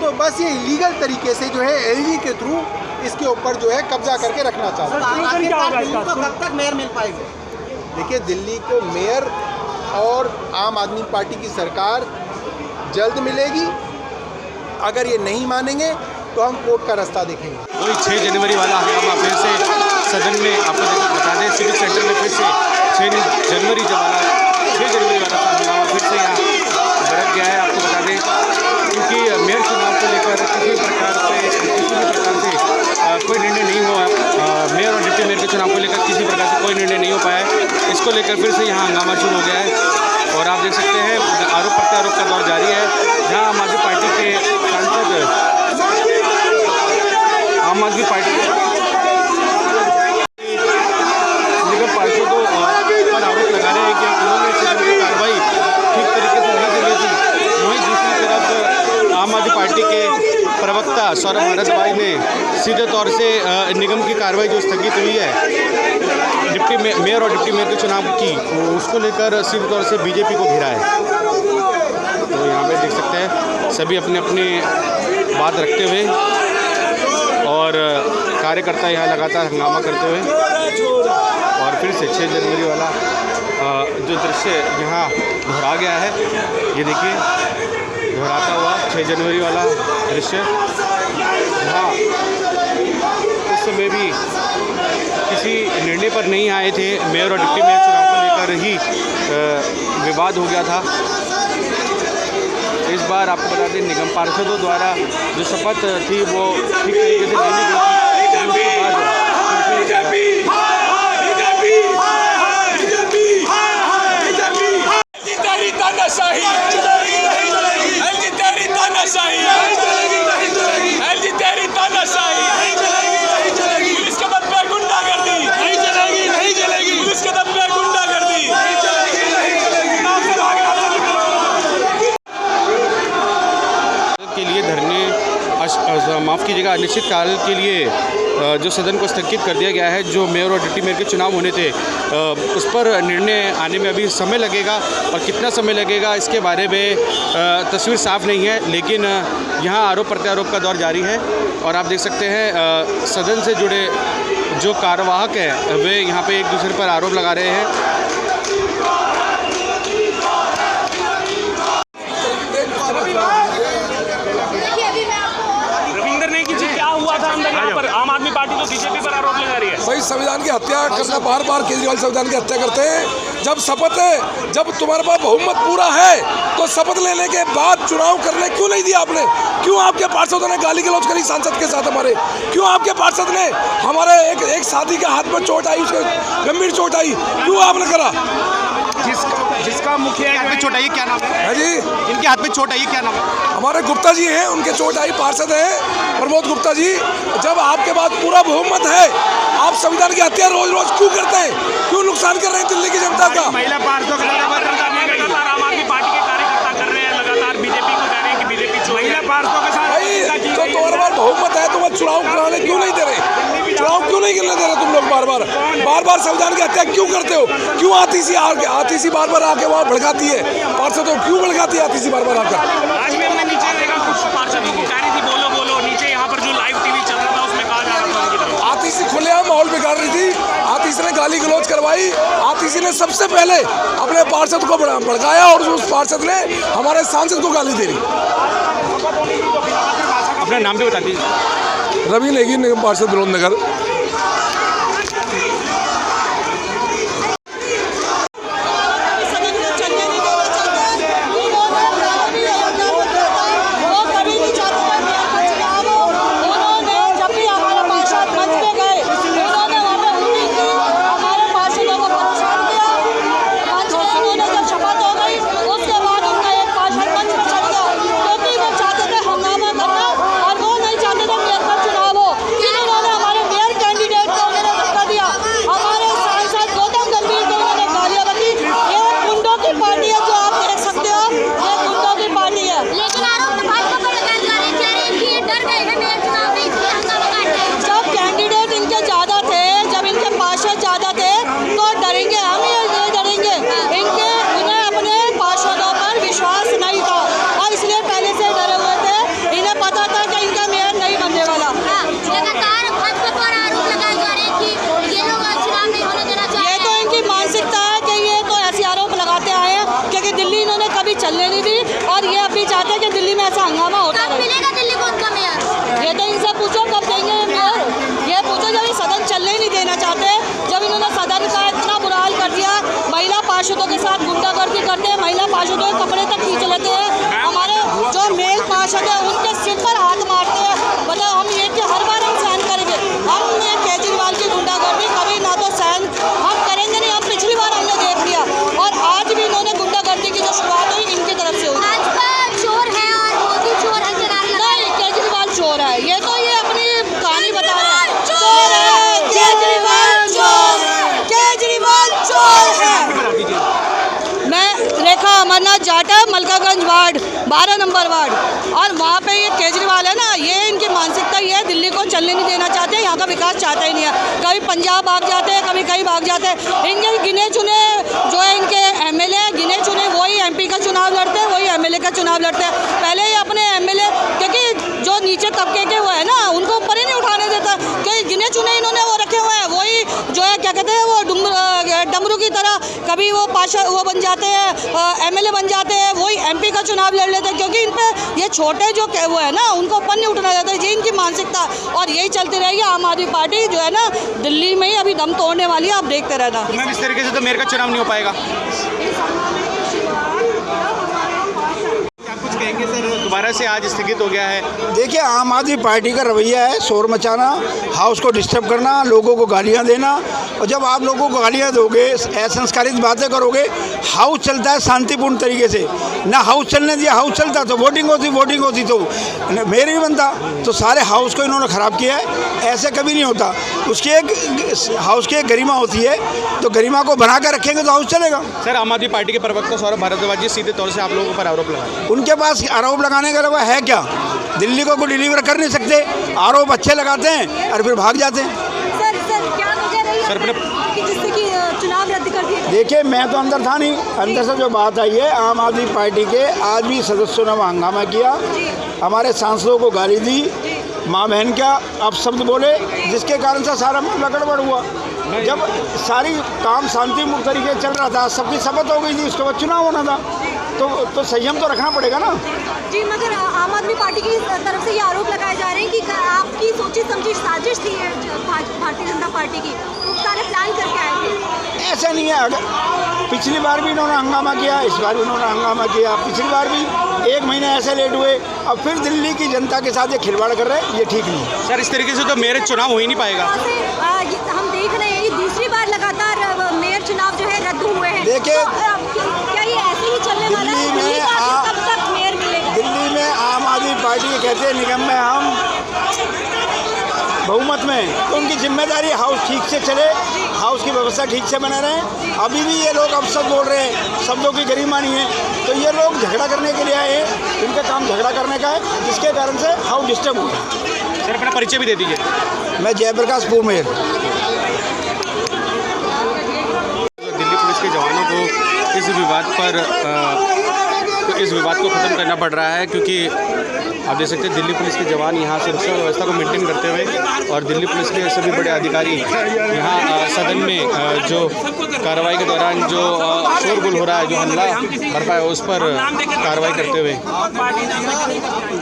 L: तो बस ये इलीगल तरीके से जो है एलजी के थ्रू इसके ऊपर जो है कब्जा करके रखना चाहते हैं।
M: कब तक मेयर मिल पाएगा?
L: देखिए, दिल्ली को मेयर और आम आदमी पार्टी की सरकार जल्द मिलेगी। अगर ये नहीं मानेंगे तो हम कोर्ट का रास्ता देखेंगे।
A: वही 6 जनवरी वाला हंगामा फिर से सदन में आपको बता दें, सिविक सेंटर में फिर से 6 जनवरी वाला हंगामा फिर से यहाँ भड़क गया है। आपको बता दें, क्योंकि मेयर चुनाव को लेकर किसी भी प्रकार से कोई निर्णय नहीं हुआ। मेयर और डिप्टी मेयर के चुनाव को लेकर किसी प्रकार से कोई निर्णय नहीं हो पाया है। इसको लेकर फिर से यहाँ हंगामा शुरू हो गया है और आप देख सकते हैं आरोप प्रत्यारोप का दौर जारी है, जहाँ आम आदमी पार्टी के सांसद आम आदमी पार्टी निगम पार्षदों पर आरोप लगा रहे हैं कि उन्होंने सदन की कार्रवाई ठीक तरीके से नहीं चली थी। वहीं दूसरी तरफ आम आदमी पार्टी के प्रवक्ता सौरभ भारद्वाज ने सीधे तौर से निगम की कार्रवाई जो स्थगित हुई है डिप्टी मेयर और डिप्टी मेयर के चुनाव की, उसको लेकर सीधे तौर से बीजेपी को घेरा है। तो यहाँ पे देख सकते हैं सभी अपने अपने बात रखते हुए और कार्यकर्ता यहाँ लगातार हंगामा करते हुए, और फिर से 6 जनवरी वाला जो दृश्य यहाँ दोहरा गया है, ये देखिए दोहराता हुआ 6 जनवरी वाला दृश्य। हाँ, उस समय भी किसी निर्णय पर नहीं आए थे, मेयर और डिप्टी मेयर चुनाव को लेकर ही विवाद हो गया था। इस बार आपको बता दें निगम पार्षदों द्वारा जो शपथ थी वो ठीक तरीके से नहीं ली गई थी। के लिए धरने माफ़ कीजिएगा अनिश्चितकाल के लिए जो सदन को स्थगित कर दिया गया है, जो मेयर और डिप्टी मेयर के चुनाव होने थे उस पर निर्णय आने में अभी समय लगेगा, और कितना समय लगेगा इसके बारे में तस्वीर साफ नहीं है। लेकिन यहाँ आरोप प्रत्यारोप का दौर जारी है, और आप देख सकते हैं सदन से जुड़े जो कार्यवाहक हैं वे यहाँ पे एक दूसरे पर आरोप लगा रहे हैं।
Y: आम आदमी पार्टी तो बीजेपी पर आरोप लगा रही है।
C: भाई संविधान की हत्या करना, बार बार केजरीवाल संविधान की हत्या करते हैं। जब शपथ है, जब तुम्हारे पास बहुमत पूरा है तो शपथ लेने के बाद चुनाव करने क्यों नहीं दिया आपने? क्यों आपके पार्षदों ने गाली गलौज करी सांसद के साथ हमारे? क्यों आपके पार्षद ने हमारे एक साथी के हाथ में चोट आई, उसको गंभीर चोट आई, क्यों आपने करा?
Y: जिसका मुखिया हाथ में चोट आई क्या नाम है
C: जी?
Y: जिनके हाथ में चोट आई क्या नाम है?
C: हमारे गुप्ता जी हैं, उनके चोट आई, पार्षद हैं प्रमोद गुप्ता जी। जब आपके पास पूरा बहुमत है, आप संविधान की हत्या रोज रोज क्यों करते हैं? क्यों नुकसान कर रहे हैं दिल्ली की जनता का?
Y: महिला पार्षदों का लगातार आम आदमी पार्टी के कार्यकर्ता कर रहे हैं, लगातार बीजेपी को कह रहे हैं कि बीजेपी महिला पार्षदों के साथ
C: तो तुम्हारे पास बहुमत है, तुम चुनाव कराने क्यों नहीं दे रहे? चुनाव क्यों नहीं करने दे रहे तुम लोग? बार बार संविधान की हत्या क्यों करते हो? क्यों आतीसी बार बार आके वहाँ भड़काती है पार्षदों? क्यों भड़काती है आतीसी बार बार आकर?
Y: आज भी हमने नीचे देखा कुछ पार्षदों को कह रही थी बोलो बोलो, नीचे यहाँ पर जो लाइव टीवी चल रहा था उसमें कहा जा रहा था उनकी तरफ।
C: आतीसी खुलेआम माहौल बिगाड़ रही थी, आतीसी ने गाली गलौज करवाई, आतीसी ने सबसे पहले अपने पार्षद को भड़काया, और उस पार्षद ने हमारे सांसद को गाली दे रही।
A: अपना नाम भी बता दीजिए।
C: रवि नेगी, निगम पार्षद विनोदनगर।
I: चलने नहीं दी, और ये अभी चाहते हैं कि दिल्ली में ऐसा हंगामा होता है। मिलेगा दिल्ली को उनका मेयर? ये तो इनसे पूछो कब देंगे मेयर, ये पूछो। जब ये सदन चलने ही नहीं देना चाहते, जब इन्होंने सदन का इतना बुरा हाल कर दिया, महिला पार्षदों के साथ गुंडागर्दी करते हैं, महिला पार्षदों के कपड़े तक खींच लेते हैं, हमारे जो मेल पार्षद है उनके सिर पर हाथ मारते हैं। बताओ हम ये कि हर बार हम सहन करेंगे? हमने केजरीवाल की गुंडागर्दी कभी ना तो सहन हम करेंगे नहीं। हम पिछली बार हमने देख लिया, और आज भी इन्होंने गुंडागर्दी की जो शुरुआत हुई इनकी तरफ से हुई। आज का चोर है और मोदी चोर अमरनाथ जाटा मलकागंज वार्ड 12 नंबर वार्ड, और वहाँ पे ये केजरीवाल है ना, ये इनकी मानसिकता ये है, दिल्ली को चलने नहीं देना चाहते, यहाँ का विकास चाहते ही नहीं है। कभी पंजाब भाग जाते हैं, कभी कहीं भाग जाते हैं। इनके गिने चुने जो है इनके एमएलए गिने चुने वही एमपी का चुनाव लड़ते हैं, वही एमएलए का चुनाव लड़ते हैं। पहले ही अपने एमएलए, क्योंकि जो नीचे तबके के वो है ना, उनको ऊपर ही नहीं उठाने देता, क्योंकि गिने चुने इन्होंने वो रखे हुए हैं, वही जो है क्या कहते हैं वो डमरू की तरह कभी वो पार्षद वो बन जाते हैं, एमएलए बन जाते हैं, वही एमपी का चुनाव लड़ लेते हैं, क्योंकि इन पे ये छोटे जो वो है ना उनको ऊपर नहीं उठना देता। ये इनकी मानसिकता, और यही चलती रहेगी। आम आदमी पार्टी जो है ना दिल्ली में ही अभी दम तोड़ने वाली है, आप देखते रहना।
A: मैम इस तरीके से तो मेयर का चुनाव नहीं हो पाएगा। कुछ कहेंगे सर, दोबारा से आज स्थगित हो गया है?
G: देखिए, आम आदमी पार्टी का रवैया है शोर मचाना, हाउस को डिस्टर्ब करना, लोगों को गालियां देना, और जब आप लोगों को गालियां दोगे, असंस्कारित बातें करोगे, हाउस चलता है शांतिपूर्ण तरीके से। ना हाउस चलने दिया, हाउस चलता तो वोटिंग होती तो मेयर ही बनता। तो सारे हाउस को इन्होंने ख़राब किया है, ऐसे कभी नहीं होता। उसकी एक हाउस की एक गरिमा होती है, तो गरिमा को बना कर रखेंगे तो हाउस चलेगा।
A: सर, आम आदमी पार्टी के प्रवक्ता सौरभ भारद्वाज जी सीधे तौर से आप लोगों पर आरोप लगाए।
G: उनके पास आरोप लगाने के अलावा है क्या? दिल्ली को डिलीवर कर नहीं सकते, आरोप अच्छे लगाते हैं और फिर भाग जाते हैं।
I: सर क्या वजह रही है जिससे कि चुनाव रद्द कर दिया?
G: देखिए, मैं तो अंदर था नहीं, अंदर से जो बात आई है, आम आदमी पार्टी के आज भी सदस्यों ने हंगामा किया, हमारे सांसदों को गाली दी, माँ बहन का अपशब्द बोले, जिसके कारण से सारा मामला गड़बड़ हुआ। जब सारी काम शांतिपूर्ण तरीके से चल रहा था, सबकी शपथ हो गई थी, उसके बाद चुनाव होना था, तो संयम तो रखना पड़ेगा ना
I: जी। मगर आम आदमी पार्टी की तरफ से ये आरोप लगाए जा रहे हैं कि आपकी सोची समझी साजिश थी भारतीय जनता पार्टी की, तो सारे प्लान करके आए थे।
G: ऐसा नहीं है। अगर पिछली बार भी इन्होंने हंगामा किया, इस बार भी इन्होंने हंगामा किया, पिछली बार भी 1 महीना ऐसे लेट हुए, अब फिर दिल्ली की जनता के साथ ये खिलवाड़ कर रहे हैं, ये ठीक नहीं है।
A: सर, इस तरीके से तो मेयर चुनाव हो ही नहीं पाएगा।
I: हम देख रहे हैं दूसरी बार लगातार मेयर चुनाव जो है रद्द हुए हैं।
G: देखिए,
I: क्या ये ऐसे ही चलने वाला है? कब तक मेयर मिलेगा?
G: दिल्ली में आम आदमी पार्टी कहते हैं निगम में हम बहुमत में, तो उनकी जिम्मेदारी हाउस ठीक से चले, हाउस की व्यवस्था ठीक से बने रहे। अभी भी ये लोग अपशब्द बोल रहे हैं, शब्दों की गरिमा नहीं है, तो ये लोग झगड़ा करने के लिए आए हैं, इनका काम झगड़ा करने का है, जिसके कारण से हाउस डिस्टर्ब हुआ।
A: सर, अपना परिचय भी दे दीजिए।
G: मैं जयप्रकाश पूर्व मेयर।
A: दिल्ली पुलिस के जवानों को इस विवाद को ख़त्म करना पड़ रहा है, क्योंकि आप देख सकते हैं दिल्ली पुलिस के जवान यहाँ सुरक्षा व्यवस्था को मेंटेन करते हुए, और दिल्ली पुलिस के सभी बड़े अधिकारी यहाँ सदन में जो कार्रवाई के दौरान जो शोरगुल हो रहा है, जो हमला बरपा है, उस पर कार्रवाई करते हुए।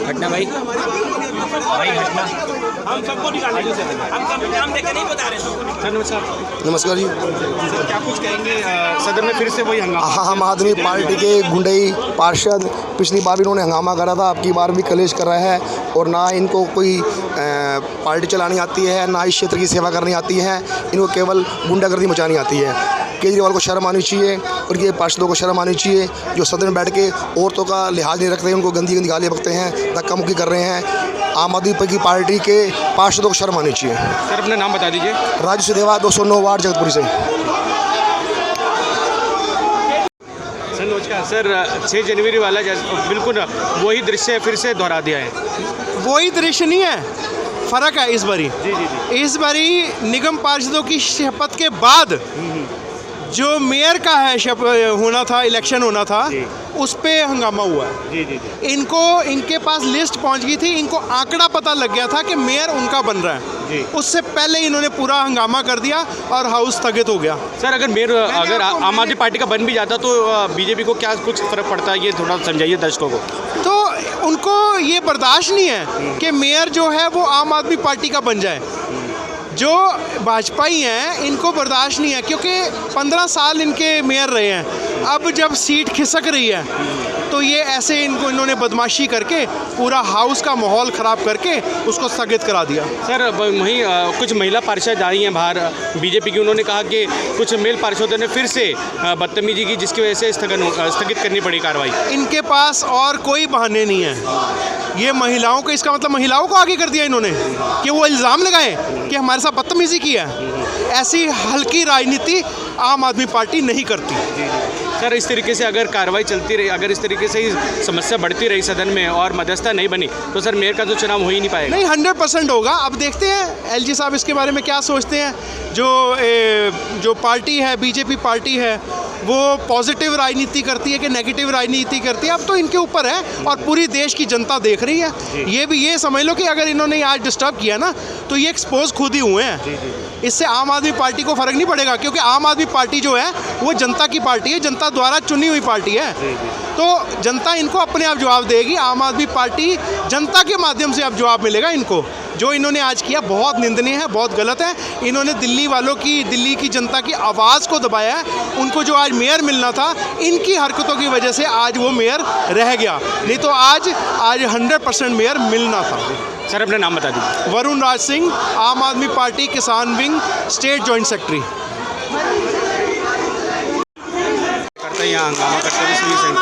A: घटना भाई घटना हम सबको निकालेंगे सर, हम सब नाम देकर नहीं बता रहे सर। नमस्कार।
O: नमस्कार जी।
A: सर, क्या कुछ कहेंगे? सदन में फिर से वही हंगामा।
O: आम आदमी पार्टी के गुंडई पार्षद पिछली बार भी इन्होंने हंगामा करा था, अब की बार भी कलेश कर रहा है, और ना इनको कोई पार्टी चलानी आती है, ना इस क्षेत्र की सेवा करनी आती है, इनको केवल गुंडागर्दी मचानी आती है। केजरीवाल को शर्म आनी चाहिए, और ये पार्षदों को शर्म आनी चाहिए, जो सदन में बैठ के औरतों का लिहाज नहीं रखते, उनको गंदी गंदी गालियाँ बकते हैं, धक्का मुक्की कर रहे हैं। आम आदमी की पार्टी के पार्षदों को शर्म आनी चाहिए।
A: सर, अपना नाम बता दीजिए।
O: राजू सिदेवा, 209 वार्ड, जगतपुरी से।
A: सर नमस्कार। सर, 6 जनवरी वाला बिल्कुल वही दृश्य फिर से दोहरा दिया है।
L: वही दृश्य नहीं है, फ़र्क है इस बारी।
A: जी।
L: इस बारी निगम पार्षदों की शपथ के बाद जो मेयर का है होना था, इलेक्शन होना था, उस पे हंगामा हुआ है।
A: जी।
L: इनको इनके पास लिस्ट पहुंच गई थी, इनको आंकड़ा पता लग गया था कि मेयर उनका बन रहा है। उससे पहले इन्होंने पूरा हंगामा कर दिया और हाउस स्थगित हो गया।
A: सर, अगर आम आदमी पार्टी का बन भी जाता तो बीजेपी को क्या कुछ फर्क पड़ता है, ये थोड़ा समझाइए दर्शकों को।
L: तो उनको ये बर्दाश्त नहीं है कि मेयर जो है वो आम आदमी पार्टी का बन जाए। जो भाजपाई हैं इनको बर्दाश्त नहीं है, क्योंकि 15 साल इनके मेयर रहे हैं। अब जब सीट खिसक रही है तो ये ऐसे इन्होंने बदमाशी करके पूरा हाउस का माहौल ख़राब करके उसको स्थगित करा दिया।
A: सर, वहीं कुछ महिला पार्षद आई हैं बाहर बीजेपी की, उन्होंने कहा कि कुछ मेल पार्षदों ने फिर से बदतमीजी की, जिसकी वजह से स्थगित करनी पड़ी कार्रवाई।
L: इनके पास और कोई बहाने नहीं है। ये महिलाओं को, इसका मतलब महिलाओं को आगे कर दिया इन्होंने कि वो इल्ज़ाम लगाएं कि हमारे साथ बदतमीजी की है। ऐसी हल्की राजनीति आम आदमी पार्टी नहीं करती।
A: सर इस तरीके से अगर कार्रवाई चलती रही, अगर इस तरीके से ही समस्या बढ़ती रही सदन में और मध्यस्थता नहीं बनी तो सर मेयर का तो चुनाव हो ही नहीं पाएगा।
L: नहीं, 100% होगा। अब देखते हैं एलजी साहब इसके बारे में क्या सोचते हैं। जो पार्टी है, बीजेपी पार्टी है, वो पॉजिटिव राजनीति करती है कि नेगेटिव राजनीति करती है, अब तो इनके ऊपर है और पूरी देश की जनता देख रही है। ये समझ लो कि अगर इन्होंने आज डिस्टर्ब किया ना तो ये एक्सपोज खुद ही हुए हैं। इससे आम आदमी पार्टी को फ़र्क नहीं पड़ेगा, क्योंकि आम आदमी पार्टी जो है वो जनता की पार्टी है, जनता द्वारा चुनी हुई पार्टी है। तो जनता इनको अपने आप जवाब देगी। आम आदमी पार्टी जनता के माध्यम से अब जवाब मिलेगा इनको। जो इन्होंने आज किया बहुत निंदनीय है, बहुत गलत है। इन्होंने दिल्ली की जनता की आवाज़ को दबाया है। उनको जो आज मेयर मिलना था, इनकी हरकतों की वजह से आज वो मेयर रह गया, नहीं तो आज 100% मेयर मिलना था।
A: सर अपना नाम बता दीजिए।
L: वरुण राज सिंह, आम आदमी पार्टी किसान विंग, स्टेट जॉइंट सेक्रेटरी।
A: करते हैं यहाँ हंगामा करते हुए सिविल सेंटर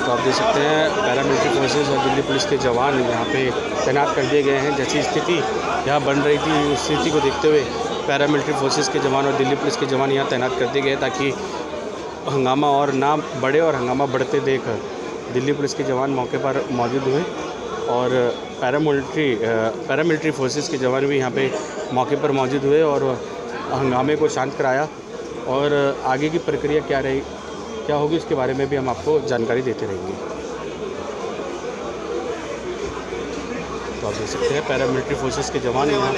A: तो आप देख सकते हैं पैरामिलिट्री फोर्सेस और दिल्ली पुलिस के जवान यहाँ पे तैनात कर दिए गए हैं। जैसी स्थिति यहाँ बन रही थी, उस स्थिति को देखते हुए पैरामिलिट्री फोर्सेस के जवान और दिल्ली पुलिस के जवान यहाँ तैनात कर दिए गए ताकि हंगामा और ना बढ़े। और हंगामा बढ़ते देख दिल्ली पुलिस के जवान मौके पर मौजूद हुए और पैरामिलिट्री फोर्सेस के जवान भी यहाँ पे मौके पर मौजूद हुए और हंगामे को शांत कराया। और आगे की प्रक्रिया क्या होगी इसके बारे में भी हम आपको जानकारी देते रहेंगे। तो आप देख सकते हैं पैरामिलिट्री फोर्सेस के जवान यहाँ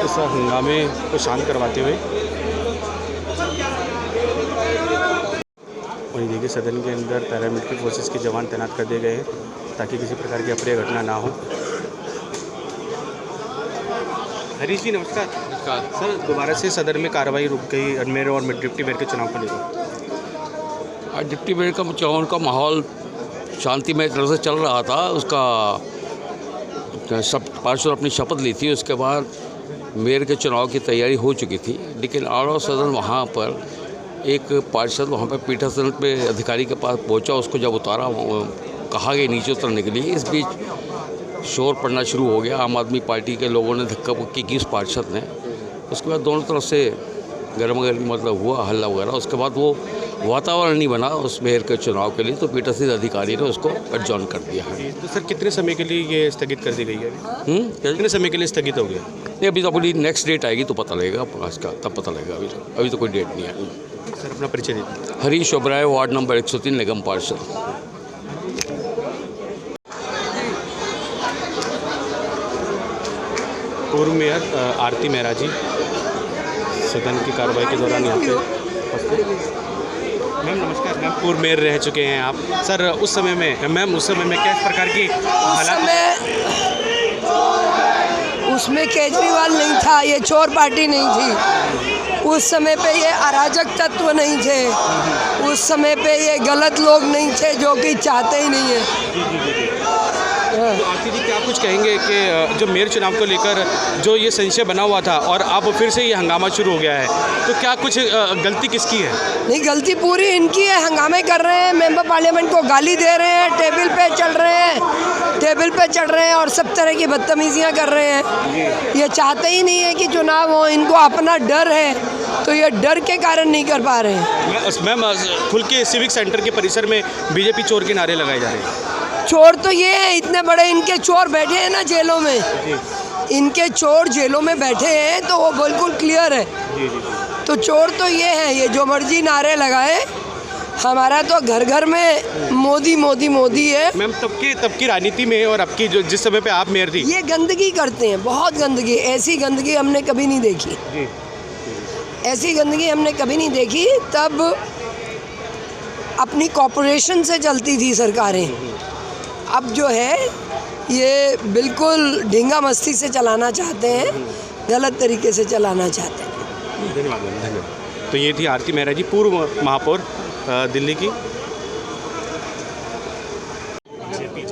A: इस हंगामे को शांत करवाते हुए। और ये देखिए सदन के अंदर पैरामिलिट्री फोर्सेस के जवान तैनात कर दिए गए हैं ताकि किसी प्रकार की अप्रिय घटना ना हो। हरीश जी नमस्कार। सर दोबारा से सदन में कार्रवाई रुक गई मेयर और डिप्टी मेयर के चुनाव को लेकर।
F: आज डिप्टी मेयर का चुनाव का माहौल शांतिमय तरह से चल रहा था। उसका सब पार्षद अपनी शपथ ली थी, उसके बाद मेयर के चुनाव की तैयारी हो चुकी थी। लेकिन आरओ सदन वहाँ पर एक पार्षद वहाँ पर पीठासन पे अधिकारी के पास पहुँचा, उसको जब उतारा कहा गया नीचे उतरने के लिए, इस बीच शोर पड़ना शुरू हो गया। आम आदमी पार्टी के लोगों ने धक्का मुक्की की उस पार्षद ने। उसके बाद दोनों तरफ से गर्मागर्मी मतलब हुआ, हल्ला वगैरह। उसके बाद वो वातावरण नहीं बना उस मेयर के चुनाव के लिए, तो पीठासीन अधिकारी ने उसको एडजॉर्न कर दिया है।
A: तो सर कितने समय के लिए ये स्थगित कर दी गई है? कितने समय के लिए स्थगित हो गया?
F: नहीं, अभी तो अपनी नेक्स्ट डेट आएगी तो पता लगेगा आज का, तब पता लगेगा। अभी तो कोई डेट नहीं आई।
A: सर अपना परिचय दीजिए।
F: हरीश ओबराय, वार्ड नंबर 103, निगम पार्षद।
A: पूर्व मेयर आरती मेहरा जी सदन की कार्रवाई के दौरान यहाँ पे। मैम नमस्कार। मैम पूर्व मेयर रह चुके हैं आप। सर उस समय में किस प्रकार की हालात?
P: उसमें केजरीवाल नहीं था, ये चोर पार्टी नहीं थी। उस समय पे ये अराजक तत्व नहीं थे, उस समय पे ये गलत लोग नहीं थे जो कि चाहते ही नहीं है।
A: तो आखिर क्या कुछ कहेंगे कि जो मेयर चुनाव को लेकर जो ये संशय बना हुआ था और अब फिर से ये हंगामा शुरू हो गया है, तो क्या कुछ गलती किसकी है?
P: नहीं, गलती पूरी इनकी है। हंगामे कर रहे हैं, मेंबर पार्लियामेंट को गाली दे रहे हैं, टेबल पे चढ़ रहे हैं और सब तरह की बदतमीजियां कर रहे हैं। ये चाहते ही नहीं है कि चुनाव हो, इनको अपना डर है, तो ये डर के कारण नहीं कर पा रहे हैं।
A: मैम खुल के सिविक सेंटर के परिसर में बीजेपी चोर के नारे लगाए जा रहे हैं।
P: चोर तो ये है, इतने बड़े इनके चोर बैठे हैं ना जेलों में, इनके चोर जेलों में बैठे हैं, तो वो बिल्कुल क्लियर है। तो चोर तो ये है, ये जो मर्जी नारे लगाए। हमारा तो घर घर में मोदी मोदी मोदी है।
A: मैम तब की राजनीति में और अब की जो जिस समय पे आप मेयर थी,
P: ये गंदगी करते हैं, बहुत गंदगी। ऐसी गंदगी हमने कभी नहीं देखी, ऐसी गंदगी हमने कभी नहीं देखी। तब अपनी कॉर्पोरेशन से चलती थी सरकारें, अब जो है ये बिल्कुल ढींगा मस्ती से चलाना चाहते हैं, गलत तरीके से चलाना चाहते हैं।
A: धन्यवाद। तो ये थी आरती मेहरा जी, पूर्व महापौर दिल्ली की।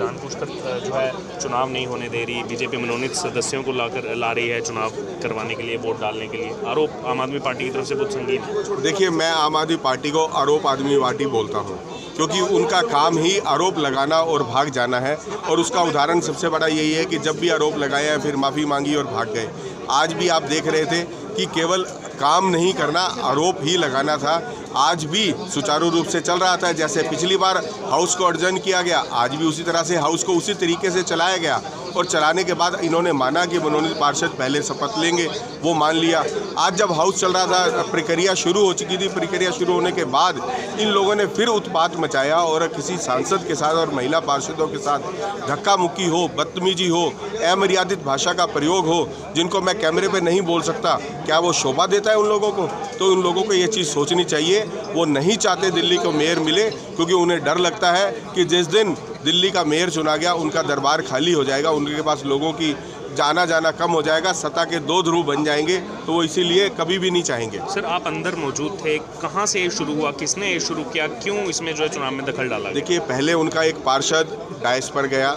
Y: जानबूझकर जो है चुनाव नहीं होने दे रही, बीजेपी मनोनीत सदस्यों को ला रही है चुनाव करवाने के लिए, वोट डालने के लिए। आरोप आम आदमी पार्टी की तरफ से बहुत संगीन है।
B: देखिए, मैं आम आदमी पार्टी को आरोप आदमी पार्टी बोलता हूँ, क्योंकि उनका काम ही आरोप लगाना और भाग जाना है। और उसका उदाहरण सबसे बड़ा यही है कि जब भी आरोप लगाए हैं फिर माफ़ी मांगी और भाग गए। आज भी आप देख रहे थे कि केवल काम नहीं करना, आरोप ही लगाना था। आज भी सुचारू रूप से चल रहा था। जैसे पिछली बार हाउस को अर्जन किया गया, आज भी उसी तरह से हाउस को उसी तरीके से चलाया गया। और चलाने के बाद इन्होंने माना कि मनोनीत पार्षद पहले शपथ लेंगे, वो मान लिया। आज जब हाउस चल रहा था, प्रक्रिया शुरू हो चुकी थी, प्रक्रिया शुरू होने के बाद इन लोगों ने फिर उत्पात मचाया और किसी सांसद के साथ और महिला पार्षदों के साथ धक्का मुक्की हो, बदतमीजी हो, अमर्यादित भाषा का प्रयोग हो, जिनको मैं कैमरे पे नहीं बोल सकता। क्या वो शोभा देता है उन लोगों को? तो उन लोगों को ये चीज़ सोचनी चाहिए। वो नहीं चाहते दिल्ली को मेयर मिले, क्योंकि उन्हें डर लगता है कि जिस दिन दिल्ली का मेयर चुना गया उनका दरबार खाली हो जाएगा, उनके पास लोगों की जाना कम हो जाएगा, सत्ता के दो ध्रुव बन जाएंगे। तो वो इसीलिए कभी भी नहीं चाहेंगे।
Y: सर, आप अंदर मौजूद थे, कहाँ से ये शुरू हुआ, किसने ये शुरू किया, क्यों इसमें जो है चुनाव में दखल डाला?
B: देखिए, पहले उनका एक पार्षद डायस पर गया।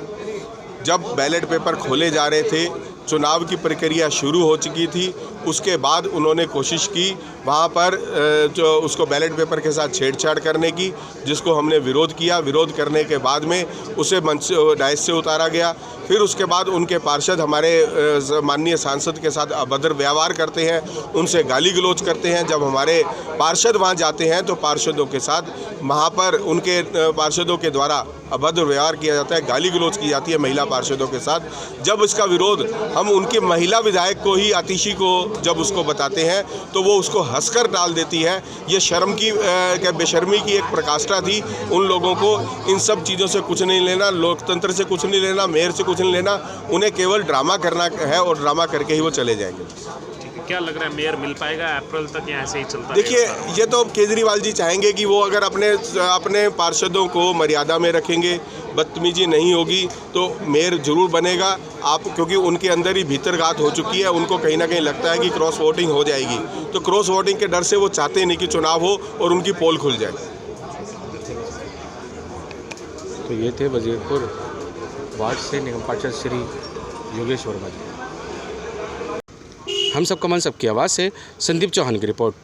B: जब बैलेट पेपर खोले जा रहे थे, चुनाव की प्रक्रिया शुरू हो चुकी थी, उसके बाद उन्होंने कोशिश की वहाँ पर जो उसको बैलेट पेपर के साथ छेड़छाड़ करने की, जिसको हमने विरोध किया। विरोध करने के बाद में उसे मंच डायस से उतारा गया। फिर उसके बाद उनके पार्षद हमारे माननीय सांसद के साथ अभद्र व्यवहार करते हैं, उनसे गाली गलौज करते हैं। जब हमारे पार्षद वहाँ जाते हैं तो पार्षदों के साथ वहाँ पर उनके पार्षदों के द्वारा अभद्र व्यवहार किया जाता है, गाली गलौज की जाती है महिला पार्षदों के साथ। जब इसका विरोध हम उनके महिला विधायक को ही, आतिशी को जब उसको बताते हैं तो वो उसको हंसकर टाल देती है। ये शर्म की बेशर्मी की एक प्रकाष्ठा थी। उन लोगों को इन सब चीज़ों से कुछ नहीं लेना, लोकतंत्र से कुछ नहीं लेना, मेयर से कुछ नहीं लेना। उन्हें केवल ड्रामा करना है और ड्रामा करके ही वो चले जाएंगे।
Y: क्या लग रहा है, मेयर मिल पाएगा अप्रैल तक या ऐसे ही चलता?
B: देखिए, ये तो केजरीवाल जी चाहेंगे कि वो अगर अपने पार्षदों को मर्यादा में रखेंगे, बदतमीजी नहीं होगी, तो मेयर जरूर बनेगा। क्योंकि उनके अंदर ही भीतरघात हो चुकी है। उनको कहीं ना कहीं लगता है कि क्रॉस वोटिंग हो जाएगी, तो क्रॉस वोटिंग के डर से वो चाहते नहीं कि चुनाव हो और उनकी पोल खुल जाए।
A: तो ये थे वजीरपुर वार्ड से निगम पार्षद श्री योगेश वर्मा जी। हम सबका मन सबकी आवाज़ से संदीप चौहान की रिपोर्ट।